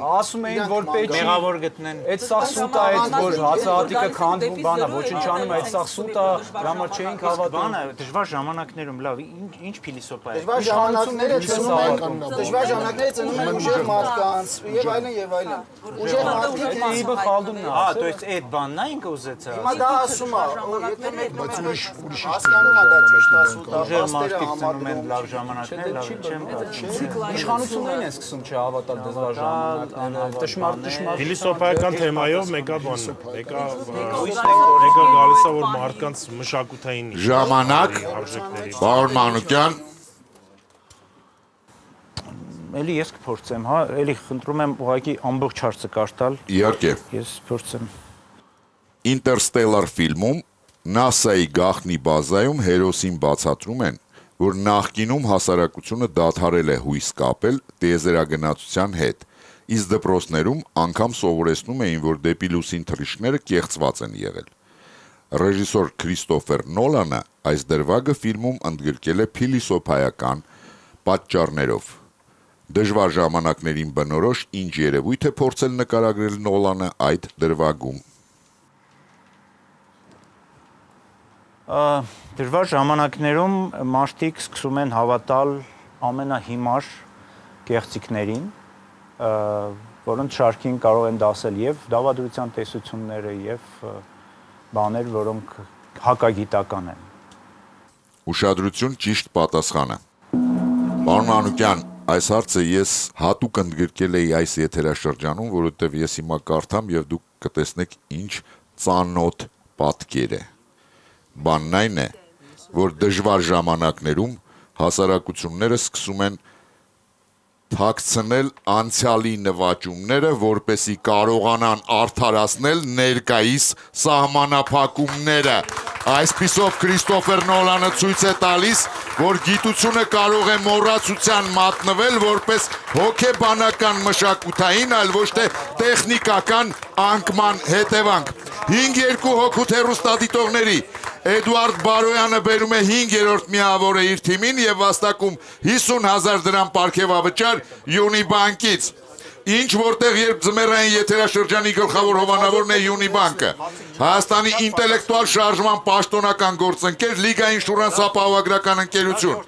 ասում էին որ պետք չի մեղավոր գտնեն։ այդ սա սուտ է այդ որ հացահատիկը քանդվում բանա ոչնչանում է այդ սա սուտ է դրամա չէինք հավատում Բանը դժվար ժամանակներում լավ ինչ փիլիսոփա է։ Դժվար ժամանակները ծնում են, դժվար ժամանակները ծնում են ուժեղ մարդկանց եւ այլն։ Ուժեղ մարդիկ Իբը խալդումն է Հա, то есть այդ բանն է ինքը ուզեցա։ Հիմա դա ասում է, եթե մեկ ուրիշ հասկանում է դա ճիշտ ասում, դա Ուժեղ մարդիկ մարդիկ ծնում են լավ ժամանակներ, լավ չեմ իշխանություններին են սկսում չհավատալ դժվար ժամանակները տշմարտ Փիլիսոփայական թեմայով մեկա գալիս է որ մարդկանց մշակութային Ժամանակ, արժեքների պարոն Մանուկյան, Էլի ես կփորձեմ, հա, էլի խնդրում եմ ուղղակի ամբողջ հարցը կարդալ։ իհարկե, Ես փորձեմ։ Interstellar ֆիլմում NASA-ի գաղտնի բազայում հերոսին բացատրում են, որ նախկինում հասարակությունը դադարել է հույս կապել տիեզերագնացության հետ, իսկ դպրոցներում անգամ սովորեցնում էին, որ դեպի լուսին թռիչքները կեղծված են եղել։ Ռեժիսոր Քրիստոֆեր Նոլանը այս դրվագը ֆիլմում ընդգրկել է փիլիսոփայական պատճառներով։ Դժվար ժամանակներին բնորոշ ինչ երևույթ է փորձել նկարագրել Նոլանը այդ դրվագում։ Դժվար ժամանակներում մարդիկ սկսում են հավատալ ամենահիմար կեղծիքներին, որոնց շարքին կարող են դասել եւ դավադրության տեսությունները եւ բաներ, որոնք հակագիտական են։ Ուշադրություն ճիշտ պատասխանը։ Պարոն Մանուկյան, այս հարցը ես հատուկ ընդգրկել էի այս եթերաշրջանում, որովհետև ես հիմա կարդամ եւ դուք կտեսնեք ինչ ծանոթ պատկեր է։ Բանն այն է, որ դժվար ժամանակներում հասարակությունները սկսում են թաքցնել անցյալի նվաճումները, որպեսզի կարողանան արդարացնել ներկայիս սահմանափակումները։ Այսպիսով Քրիստոֆեր Նոլանը ցույց է տալիս, որ գիտությունը կարող է մոռացության մատնվել որպես հոգեբանական մշակութային, այլ ոչ թե տեխնիկական անկման հետևանք։ 5-2 հոգուտ հեռուստադիտողների Էդուարդ Բարոյանը բերում է 5-րդ միավորը իր թիմին եւ վաստակում 50,000 դրամ պարգևավճար Յունիբանկից։ Ինչ որտեղ երբ ձմեռային եթերաշրջանի գլխավոր հովանավորն է Յունիբանկը, Հայաստանի ինտելեկտուալ շարժման պաշտոնական գործընկեր Լիգա Ինշուրանս ապահովագրական ընկերություն։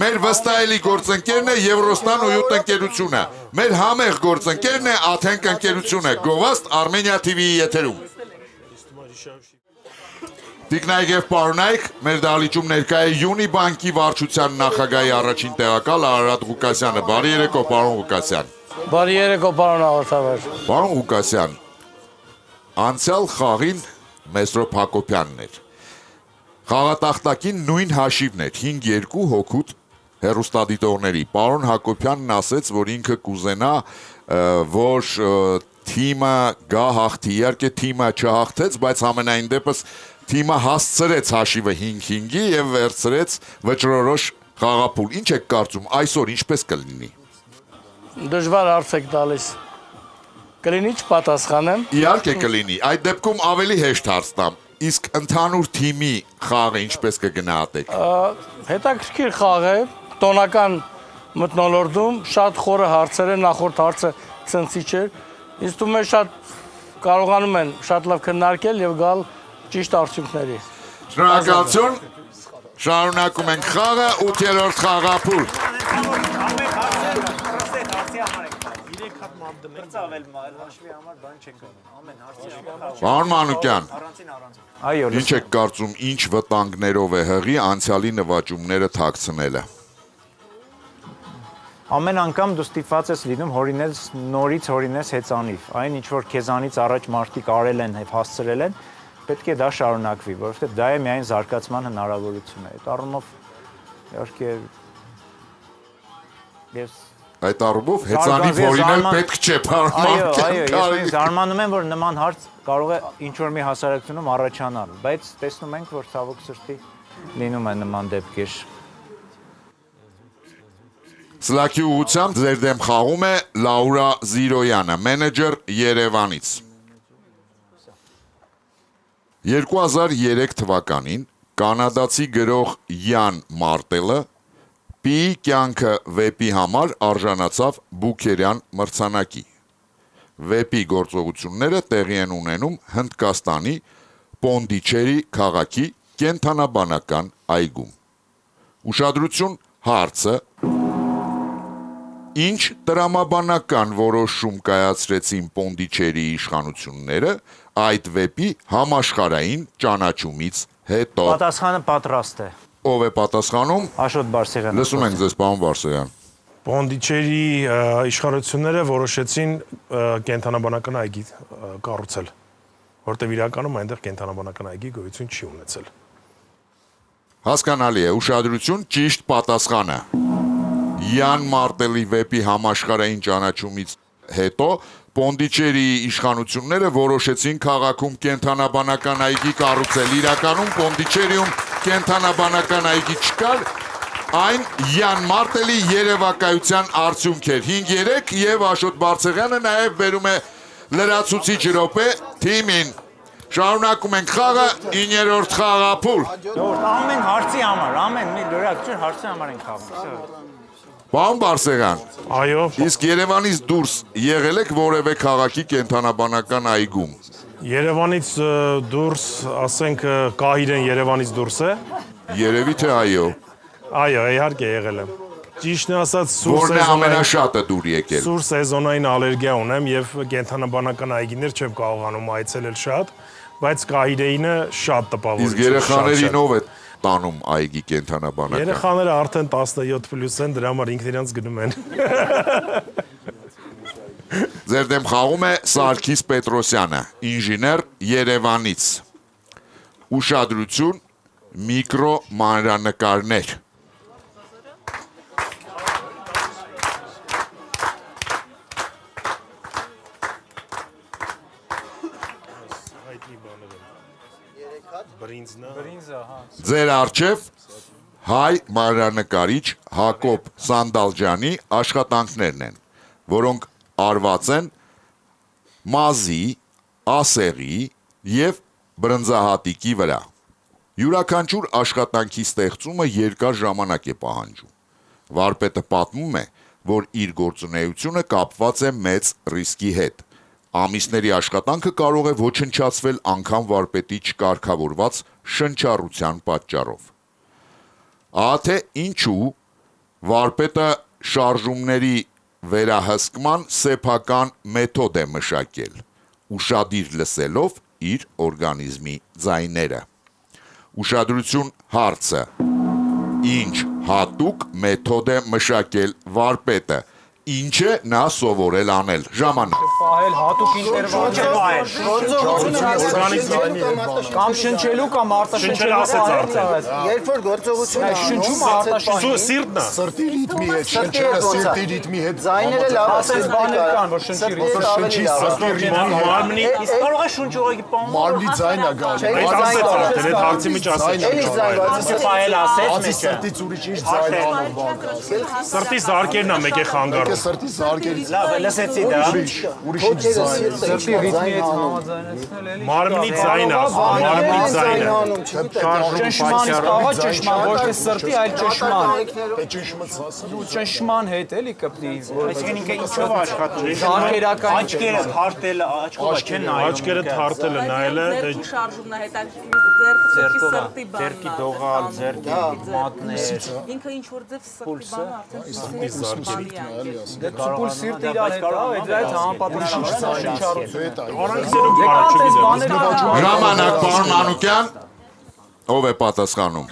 Մեր վստահելի գործընկերն է Եվրոստան Ույուտ ընկերությունը։ Մեր համեղ գործընկերն է Աթենք ընկերությունը։ Գովաստ Armenia TV-ի եթերում։ Տիկնայք եւ պարոնայք, մեր դահլիճում ներկա է Յունիբանկի վարչության նախագահի առաջին տեղակալ Արարատ Ղուկասյանը։ Բարի երեկո, պարոն Ղուկասյան։ Բարի երեկո, պարոն Աղաթավար։ Պարոն Ղուկասյան, անցյալ խաղին Մեսրոպ Հակոբյանն էր։ Խաղատախտակին նույն հաշիվն էր 5-2 հոգուտ հեռուստադիտողների։ Պարոն Հակոբյանն ասեց, որ ինքը կուզենա, որ թիմը գա հաղթի։ Իհարկե թիմը չհաղթեց, բայց ամենայն դեպս թիմը հասցրեց հաշիվը 5-5-ի եւ վերցրեց վճռորոշ խաղապուլ։ Ինչ եք կարծում այսօր ինչպես կլինի։ Դժվար հարց եք տալիս։ Կլինի չպատասխանեմ։ Իհարկե կլինի։ Այդ դեպքում ավելի հեշտ հարց տամ։ Իսկ ընդհանուր թիմի խաղը ինչպես կգնահատեք։ Հետաքրքիր խաղ է, տոնական մթնոլորտում շատ խորը հարցեր են, նախորդ հարցը ցնցիչ էր։ Ինձ թվում է շատ կարողանում են շատ լավ քննարկել եւ գալ ճիշտ արդյունքների։ Շնորհակալություն։ Շարունակում ենք խաղը 8-րդ խաղափուլ։ Պարոն Մանուկյան, Այո, ինչ եք կարծում, ինչ վտանգներով է հղի անցյալի նվաճումները թաքցնելը։ ամեն անգամ դու ստիպված ես լինում հորինել նորից հորինես հեծանիվ։ Այն ինչ որ քեզանից առաջ մարդիկ արել են եւ հասցրել են, պետք է դա շարունակվի, որովհետեւ դա է միայն զարգացման հնարավորությունը։ Այդ առումով իհարկե ես Այդ առումով հեծանիվ հորինել պետք չէ, պարոն Մանուկյան։ Այո, ես զարմանում եմ, որ նման հարց կարող է ինչ որ մի հասարակությունում առաջանալ, բայց տեսնում ենք, որ ցավոք սրտի լինում է նման դեպքեր։ Սլաքի ուղղությամբ ձեր դեմ խաղում է Լաուրա Զիրոյանը, մենեջեր Երևանից։ 2003 թվականին կանադացի գրող Յան Մարտելը Պիի կյանքը վեպի համար արժանացավ Բուքերյան մրցանակի։ Վեպի գործողությունները տեղի են ունենում Հնդկաստանի Պոնդիչերի քաղաքի կենթանաբանական այգում։ Ուշադրություն հարցը. Ինչ տրամաբանական որոշում կայացրեցին Պոնդիչերի իշխանությունները այդ վեպի համաշխարհային ճանաչումից հետո։ Պատասխանը պատրաստ է։ Ով է պատասխանում։ Աշոտ Բարսեղյանը։ Լսում ենք ձեզ, պարոն Բարսեղյան։ Պոնդիչերի իշխանությունները որոշեցին կենթանաբանական այգի կառուցել, որտեղ իրականում այնտեղ կենթանաբանական այգի գոյություն չի ունեցել։ Հասկանալի է, ուշադրություն, ճիշտ պատասխանը։ Յան Մարտելի վեպի համաշխարհային ճանաչումից հետո Պոնդիչերի իշխանությունները որոշեցին քաղաքում կենթանաբանական այգի կառուցել։ Իրականում Պոնդիչերիում կենթանաբանական այգի չկար, այն Յան Մարտելի երևակայության արդյունք էր։ 5-3 եւ Աշոտ Բարսեղյանը նաեւ բերում է լրացուցիչ րոպե թիմին։ Շարունակում ենք խաղը 9-րդ խաղափուլ։ Ամեն հարցի համար, ամեն մի լրացուցիչ հարցի համար ենք խաղում։ Պարոն Բարսեղյան, Այո, իսկ Երևանից դուրս եղել եք որևէ քաղաքի կենթանաբանական այգում։ Երևանից դուրս, ասենք Կահիրեն Երևանից դուրս է։ Երևի թե այո։ Այո, իհարկե եղել եմ։ Ճիշտն ասած, Որն է ամենաշատը դուր եկել։ սուր սեզոնային ալերգիա ունեմ եւ կենթանաբանական այգիներ չեմ կարողանում այցելել շատ, բայց Կահիրեինը շատ տպավորիչ է։ Իսկ երեխաներին ով է տանում այգի կենթանաբանական։ Երեխաները արդեն 17+ են, դրա համար ինքն իրանց գնում են։ Ձեր դեմ խաղում է Սարգիս Պետրոսյանը, ինժեներ Երևանից։ Ուշադրություն, միկրո մանրանկարներ։ Ձեր առջև հայ մանրանկարիչ Հակոբ Սանդալջյանի աշխատանքներն են, որոնք արված են մազի, ասեղի եւ բրնձահատիկի վրա։ Յուրաքանչյուր աշխատանքի ստեղծումը երկար ժամանակ է պահանջում։ Վարպետը պատմում է, որ իր գործունեությունը կապված է մեծ ռիսկի հետ։ Ամիսների աշխատանքը կարող է ոչնչացվել անգամ վարպետի չկարգավորված շնչառության պատճառով։ Ահա թե ինչու վարպետը շարժումների վերահսկման սեփական մեթոդ է մշակել, ուշադիր լսելով իր օրգանիզմի ձայները։ Ուշադրություն հարցը. Ինչ հատուկ մեթոդ է մշակել վարպետը, ինչ է նա սովորել անել։ Ժամանակ։ Պահել հատուկ ինտերվալ կամ շնչելու կամ արտաշնչելու ասեց արդեն։ Երբ որ գործողությունը շնչումը արտաշնչում Սիրտն է։ Սրտի ռիթմի հետ, շնչելը սիրտի ռիթմի հետ։ ձայները լավ ասես բաներ կան, որ շնչի Մարմնի Իսկ կարող է շունչ ուղղակի պահում։ Մարմնի ձայնը գալի։ Այդ ասեց արդեն, այդ հարցի մեջ ասեց։ Էլի զայնված Պահել ասեց Բացի մեջը։ սրտից ուրիշ ինչ ձայն անում բան կա։ Սրտի զարկերն է մեկ է խանգարում։ Ինքը սրտի զարգերի։ Լավ, լսեցի դա։ Ուրիշի ձայն։ Սրտի ռիթմի հետ համաձայնեցնել էլի։ Մարմնի ձայնը, մարմնի ձայնը։ Ճնշման ստավա ճնշման, ոչ թե սրտի, այլ ճնշման։ Դե ճնշումը ցասը։ Ու ճնշման հետ էլի կպնի։ Այսինքն ինքը ինչով է աշխատում։ Զարգերական Աչքերը թարտելը, աչքով չեն նայում։ Աչքերը թարտելը նայելը, դե Ձերքի շարժումն է հետաքրքիր, ձերքի սրտի բանն։ Ձերքի դողալ, ձերքի մատներ։ Ինքը ինչ որ ձև սրտի բանը արդեն Սուպուլ սիրտը իրար հետ է, դրա հետ համապատասխան Ժամանակ, պարոն Մանուկյան, ով է պատասխանում։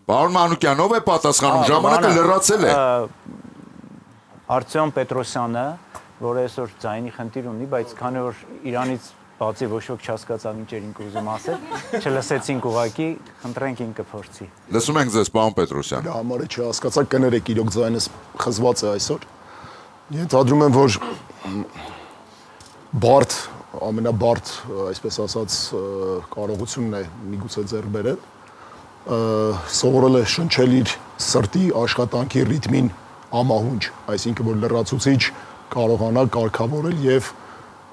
Պարոն Մանուկյան, ով է պատասխանում, ժամանակը լրացել է։ Արտյոմ Պետրոսյանը, որը այսօր ձայնի խնդիր ունի, բայց քանի որ Իրանից բացի ոչ ոք չհասկացավ ինչ էր ինքը ուզում ասել, չլսեցինք ուղակի, խնդրենք ինքը փորձի։ Լսում ենք ձեզ, պարոն Պետրոսյան։ Դա համարը չհասկացա, կներեք իրոք ձայնս խզված է այսօր։ Ենթադրում եմ, որ բարդ, ամենաբարդ, այսպես ասած, կարողությունն է միգուցե ձեռք բերել, սովորել է շնչել իր սրտի աշխատանքի ռիթմին ամահունչ, այսինքն որ լրացուցիչ կարողանա կարգավորել եւ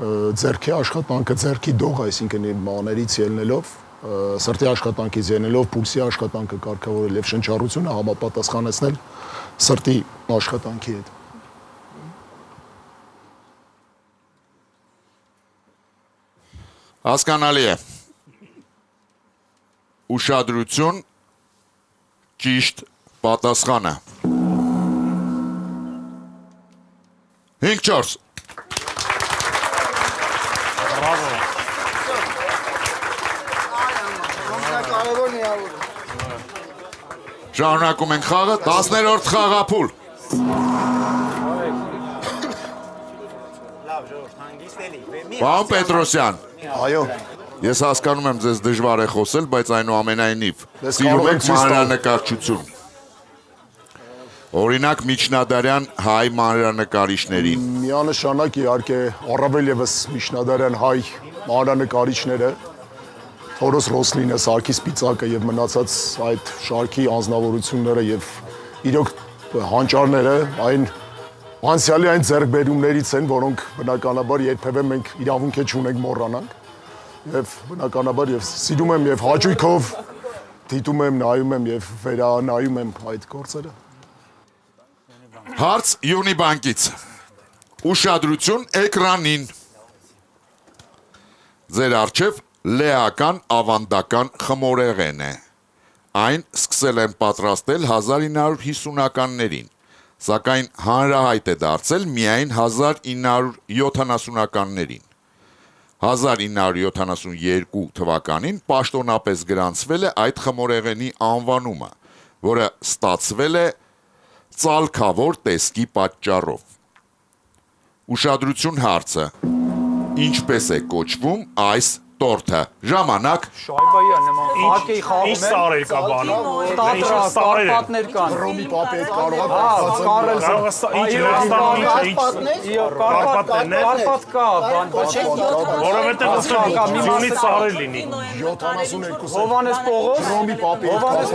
ձեռքի աշխատանքը, ձեռքի դող, այսինքն իր մաներից ելնելով, սրտի աշխատանքից ելնելով, պուլսի աշխատանքը կարգավորել եւ շնչառությունը համապատասխանեցնել սրտի աշխատանքի հետ։ Հասկանալի է։ Ուշադրություն, ճիշտ պատասխանը։ 5-4։ Շարունակում ենք խաղը, 10-րդ խաղափուլ։ Պարոն Պետրոսյան, Այո, ես հասկանում եմ ձեզ դժվար է խոսել, բայց այնուամենայնիվ Ես սիրում կարող եք եմ ցույց տալ։ մանրանկարչություն։ Օրինակ միջնադարյան հայ մանրանկարիչներին։ միանշանակ իհարկե առավել եւս միջնադարյան հայ մանրանկարիչները Թորոս Ռոսլինը, Սարգիս Պիծակը եւ մնացած այդ շարքի անձնավորությունները եւ իրոք հանճարները այն անցյալի այն ձեռքբերումներից են, որոնք բնականաբար երբևէ մենք իրավունք չունենք մոռանանք եւ բնականաբար եւ սիրում եմ եւ հաճույքով դիտում եմ, նայում եմ եւ վերանայում եմ այդ գործերը։ Հարց Յունիբանկից։ Ուշադրություն էկրանին։ Ձեր առջև լեական ավանդական խմորեղեն է։ Այն սկսել են պատրաստել 1950-ականներին, սակայն հանրահայտ է դարձել միայն 1970-ականներին։ 1972 թվականին պաշտոնապես գրանցվել է այդ խմորեղենի անվանումը, որը ստացվել է ծալքավոր տեսքի պատճառով։ Ուշադրություն հարցը. ինչպես է կոչվում այս տորթը։ Ժամանակ Շայբայա նման հակեի Ինչ խաղում են։ սարեր կա բանում։ Ինչ սարեր են։ Պատներ կան։ Ռոմի պապի հետ կարող է Կարել Կարող է ինչ Լեհաստանում ինչ Կարպատ կա, բան, բայց որովհետև ուսումնից սարեր լինի։ 72 Հովանես Պողոս, Ռոմի պապի հետ կապված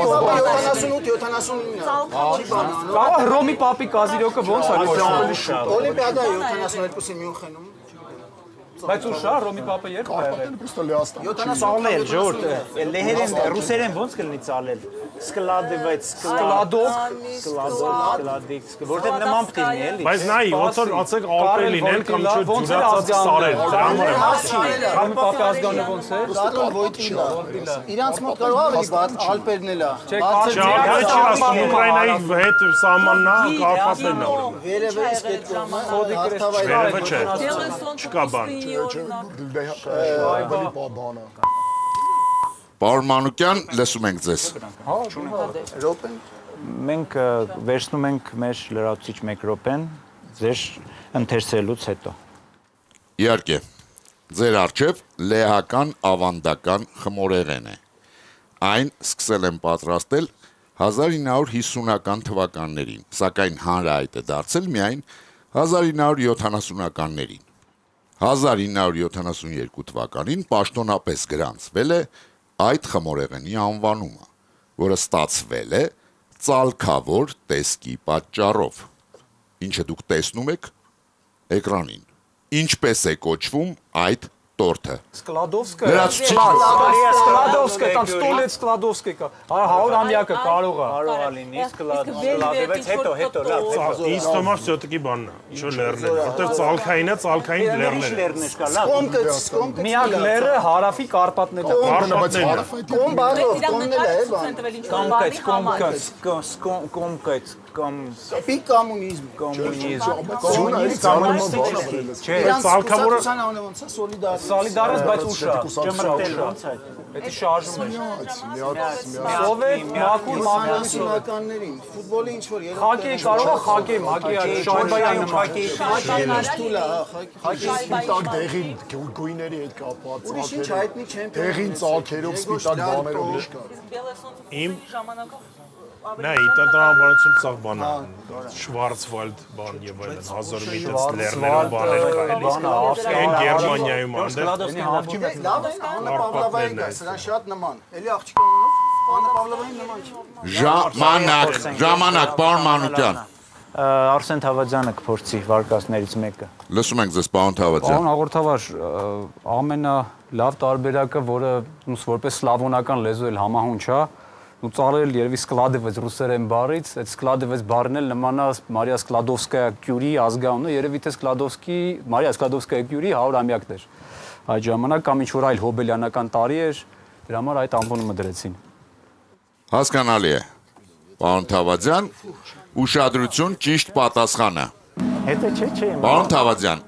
78-79 կարող Հռոմի պապի կազիրոկը ոնց է կոչվում։ Օլիմպիադա 72-ի Մյունխենում Բայց ու շա Հռոմի պապը երբ է եղել։ Պրոստը Լեհաստան։ Ծալել, ժողովուրդ, լեհերեն, ռուսերեն ոնց կլինի ծալել։ Սկլադվեց, Կլադոկ, սկլադիկ, որտեղ նման պետք է լինի, էլի։ Բայց նայի, ոնց որ ասեք ալպեր լինեն կամ ինչ-որ ջուրացած սարեր, դրա համար եմ ասում։ Հռոմի պապի ազգանը ոնց է։ Դատոն Վոյտիլա իրանց մոտ կարող ավելի բաց ալպերն էլա Չարդը չի ասում Ուկրաինայի հետ սահմանն է, Կարպատներն է օրինակ։ վերևը իսկ այդ կողմը Վերևը չէ։ Չկա բան։ Շայբալի պաբանը։ Պարոն Մանուկյան, լսում ենք ձեզ։ Մենք վերցնում ենք մեր լրացուցիչ 1 րոպեն ձեր ընթերցելուց հետո։ Իհարկե, ձեր առջև լեհական ավանդական խմորեղեն է։ Այն սկսել են պատրաստել 1950-ական թվականներին, սակայն հանրահայտ է դարձել միայն 1970-ականներին։ 1972 թվականին պաշտոնապես գրանցվել է այդ խմորեղենի անվանումը, որը ստացվել է ծալքավոր տեսքի պատճառով։ ինչը դուք տեսնում եք էկրանին։ Ինչպես է կոչվում այդ տորթը։ Սկլադովսկը։ Լրացուցիչ։ Սկլադովսկը, там 100 лет Սկլադովսկը։ 100-ամյակը կարող է։ Կարող է լինի սկլադովից հետո լավ։ Ինձ համար все-таки բանն է, ինչու լեռներ, որտեղ ցալքային է, ցալքային լեռներ։ Լեռներ կա, լավ։ Սկոմկը Միակ լեռը Հարավի Կարպատներն է։ Կարպատներն է։ կոմ բառով կոմնել է բան։ Կամ Պիկ կոմունիզմ։ Չէ, Ցալքավորը ոնց է սոլիդար։ Սոլիդարս, բայց ուշ է։ ճմրտել ոնց է։ Դա շարժում է։ Սովետ մաքուր Մասնականներին ֆուտբոլի ինչ որ Խակեի կարող է խակեի, մագի շայբայան խակեի։ Սպիտակ դեղին գույների հետ կապված Ուրիշ ինչ հայտնի չեմպիոն։ դեղին ծալքերով սպիտակ բաներով ինչ կա։ իմ Նա իտալիանություն ցավ բանա Շվարցվալդ բան եւ այլն 1000 միտր լեռներով բաներ կա էլի այն Գերմանիայում անդեր Լավ է, Աննա Պավլովային դա, սրան շատ նման։ Էլի աղջիկը ունով Աննա Պավլովային նման չի։ Ժամանակ, պարոն Մանուկյան։ Արսեն Թավադյանը կփորձի վարկածներից մեկը։ Լսում ենք ձեզ, պարոն Թավադյան։ Պարոն հաղորդավար, ամենալավ տարբերակը, որը ոնց որպես սլավոնական լեզու էլ համահունչ է, ու ծառայել երևի սկլադևեց ռուսերեն բառից, այդ սկլադևեց բառն էլ նմանա Մարիա Սկլադովսկայա Կյուրի ազգանունը, երևի թե Մարիա Սկլադովսկայա Կյուրի 100-ամյակն էր։ Այդ ժամանակ կամ ինչ որ այլ հոբելյանական տարի էր, դրա համար այդ անվանումը դրեցին։ Հասկանալի է։ Պարոն Թավադյան, ուշադրություն, ճիշտ պատասխանը։ Հետո չէ։ Պարոն Թավադյան,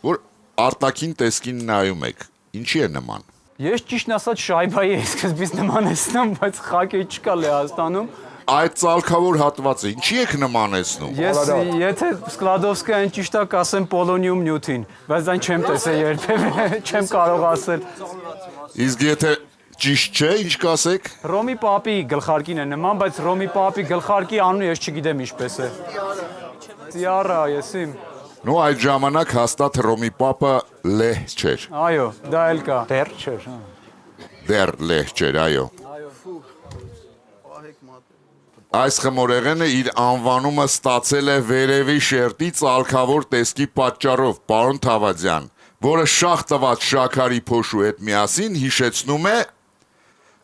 որ արտաքին տեսքին նայում եք, ինչի է նման։ Ես ճիշտն ասած շայբայի սկզբից նմանեցնում, բայց խակեի չկա Լեհաստանում։ Այդ ցալքավոր հատվածը ինչի եք նմանեցնում։ Ես եթե Սկլադովսկային ճիշտ է կասեմ պոլոնիում նյութին, բայց այն չեմ տեսել երբևէ, չեմ կարող ասել։ Իսկ եթե ճիշտ չէ, ինչ կասեք։ Ռոմի Պապի գլխարկին է նման, բայց Ռոմի Պապի գլխարկի անունը ես չգիտեմ ինչպես է։ Տիարա, եսիմ։ Նո այդ ժամանակ հաստատ Ռոմի Պապը լեհ չէր։ Այո, դա էլ կա։ Դեռ չէր։ Դեռ լեհ չէր, այո։ Այս խմորեղենը իր անվանումը ստացել է վերևի շերտի ցալքավոր տեսքի պատճառով, պարոն Թավադյան, որը շաղ տված շաքարի փոշու հետ միասին հիշեցնում է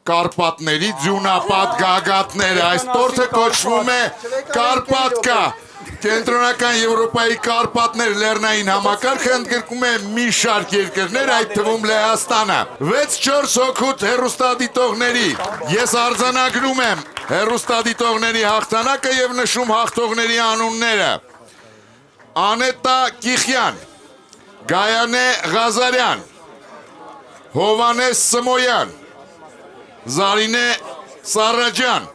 Կարպատների ձյունապատ գագաթները։ Այս տորթը կոչվում է Կարպատկա։ Կենտրոնական Եվրոպայի Կարպատներ լեռնային համակարգը ընդգրկում է մի շարք երկրներ, այդ թվում Լեհաստանը։ 6-4 հոգուտ հեռուստադիտողների։ Ես արձանագրում եմ հեռուստադիտողների հաղթանակը եւ նշում հաղթողների անունները։ Անետա Կիխյան, Գայանե Ղազարյան, Հովանես Սմոյան, Զարինե Սարաջյան,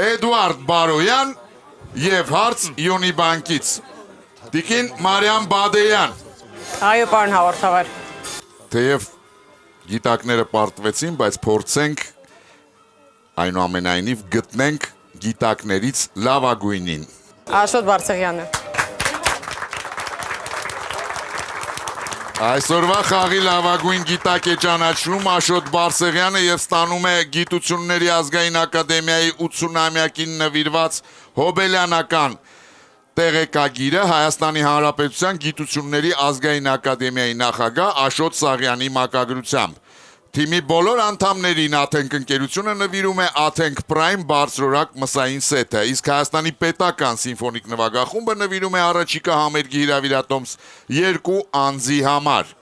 Էդուարդ Բարոյան եւ հարց Յոնի բանկից Տիկին Մարիամ Բադեյան։ Այո, պարոն հաղորդավար։ Թեև գիտակները պարտվեցին, բայց փորձենք այնուամենայնիվ գտնենք գիտակներից լավագույնին։ Աշոտ Բարսեղյանը։ Այսօրվա խաղի լավագույն գիտակ է ճանաչվում Աշոտ Բարսեղյանը եւ ստանում է Գիտությունների ազգային ակադեմիայի 80-ամյակին նվիրված հոբելյանական տեղեկագիրը Հայաստանի Հանրապետության Գիտությունների ազգային ակադեմիայի նախագահ Աշոտ Սաղյանի մակագրությամբ։ Թիմի բոլոր անդամներին Աթենք ընկերությունը նվիրում է Աթենք Prime բարձրորակ մսային սեթը, իսկ Հայաստանի պետական սիմֆոնիկ նվագախումբը նվիրում է առաջիկա համերգի հրավիրատոմս 2 անձի համար։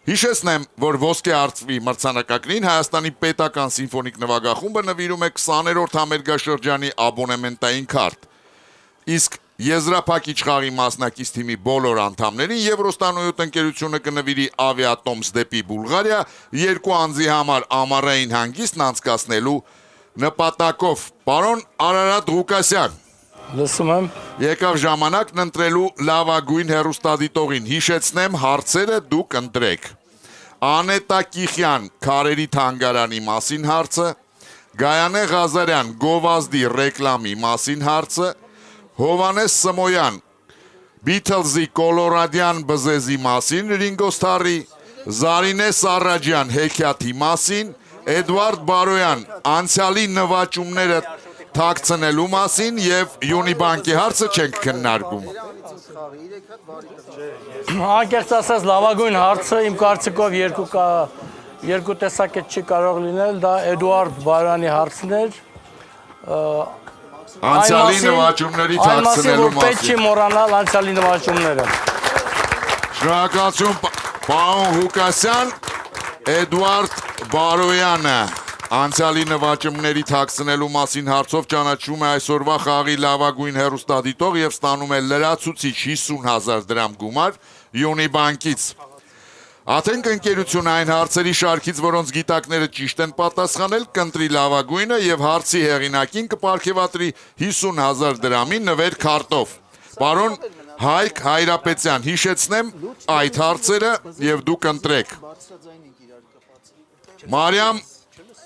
Հիշեցնեմ, որ ոսկե արծվի մրցանակակրին Հայաստանի պետական սիմֆոնիկ նվագախումբը նվիրում է 20-րդ համերգաշրջանի աբոնեմենտային քարտ, իսկ Եզրափակիչ խաղի մասնակից թիմի բոլոր անդամներին Եվրոստանոյոտ ընկերությունը կնվիրի ավիատոմս դեպի Բուլղարիա 2 անձի համար ամառային հանգիստն անցկացնելու նպատակով։ Պարոն Արարատ Ղուկասյան, Լսում եմ։ եկավ ժամանակն ընտրելու լավագույն հեռուստադիտողին։ Հիշեցնեմ, հարցերը դուք ընտրեք։ Անետա Կիխյան, Քարերի թանգարանի մասին հարցը, Գայանե Ղազարյան, Գովազդի ռեկլամի մասին հարցը, Հովանես Սմոյան, Beatles-ի կոլորադյան բզեզի մասին Ռինգո Սթարի, Զարինե Սարաջյան հեքիաթի մասին, Էդուարդ Բարոյան անցյալի նվաճումները թաքցնելու մասին եւ Յունիբանկի հարցը չենք քննարկում։ Անկեղծ ասած լավագույն հարցը իմ կարծիքով երկու տեսակետ չի կարող լինել, դա Էդուարդ Բարյանի հարցն էր։ Անցյալի նվաճումների Այն մասին, թաքցնելու որ պետք չի մասին։ մոռանալ անցյալի նվաճումները։ Շնորհակալություն պարոն Ղուկասյան, Էդուարդ Բարոյանը անցյալի նվաճումների թաքցնելու մասին հարցով ճանաչում է այսօրվա խաղի լավագույն հեռուստադիտող եւ ստանում է լրացուցիչ 50,000 դրամ գումար Յունիբանկից։ Աթենք ընկերությունը այն հարցերի շարքից, որոնց գիտակները ճիշտ են պատասխանել, կընտրի լավագույնը եւ հարցի հեղինակին կպարգեւատրի 50,000 դրամի նվեր քարտով։ Պարոն Հայկ Հայրապետյան, հիշեցնեմ այդ հարցերը եւ դուք ընտրեք։ Մարիամ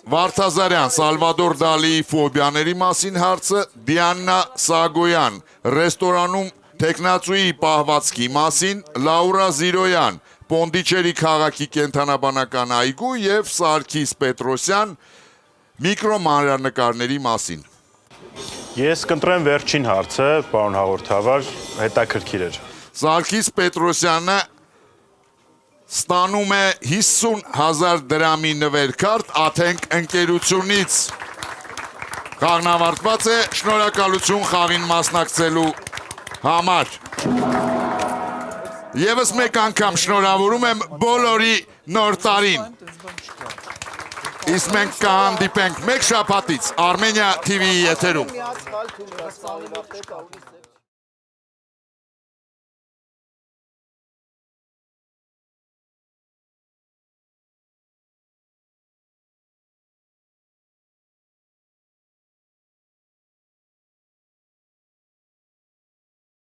Վարդազարյան, Սալվադոր Դալիի ֆոբիաների մասին հարցը, Դիանա Սագոյան, ռեստորանում տեխնացուի պահվածքի մասին, Լաուրա Զիրոյան, Պոնդիչերի քաղաքի կենթանաբանական այգու եւ Սարգիս Պետրոսյան միկրոմանրանկարների մասին։ Ես կընտրեմ վերջին հարցը, պարոն հաղորդավար, հետաքրքիր էր։ Սարգիս Պետրոսյանը ստանում է 50,000 դրամի նվերքարտ Աթենք ընկերությունից։ Խաղն ավարտված է, շնորհակալություն խաղին մասնակցելու համար։ Եվս մեկ անգամ շնորհավորում եմ բոլորի նոր տարին։ Իսկ մենք կհանդիպենք մեկ շաբաթից Armenia TV-ի եթերում։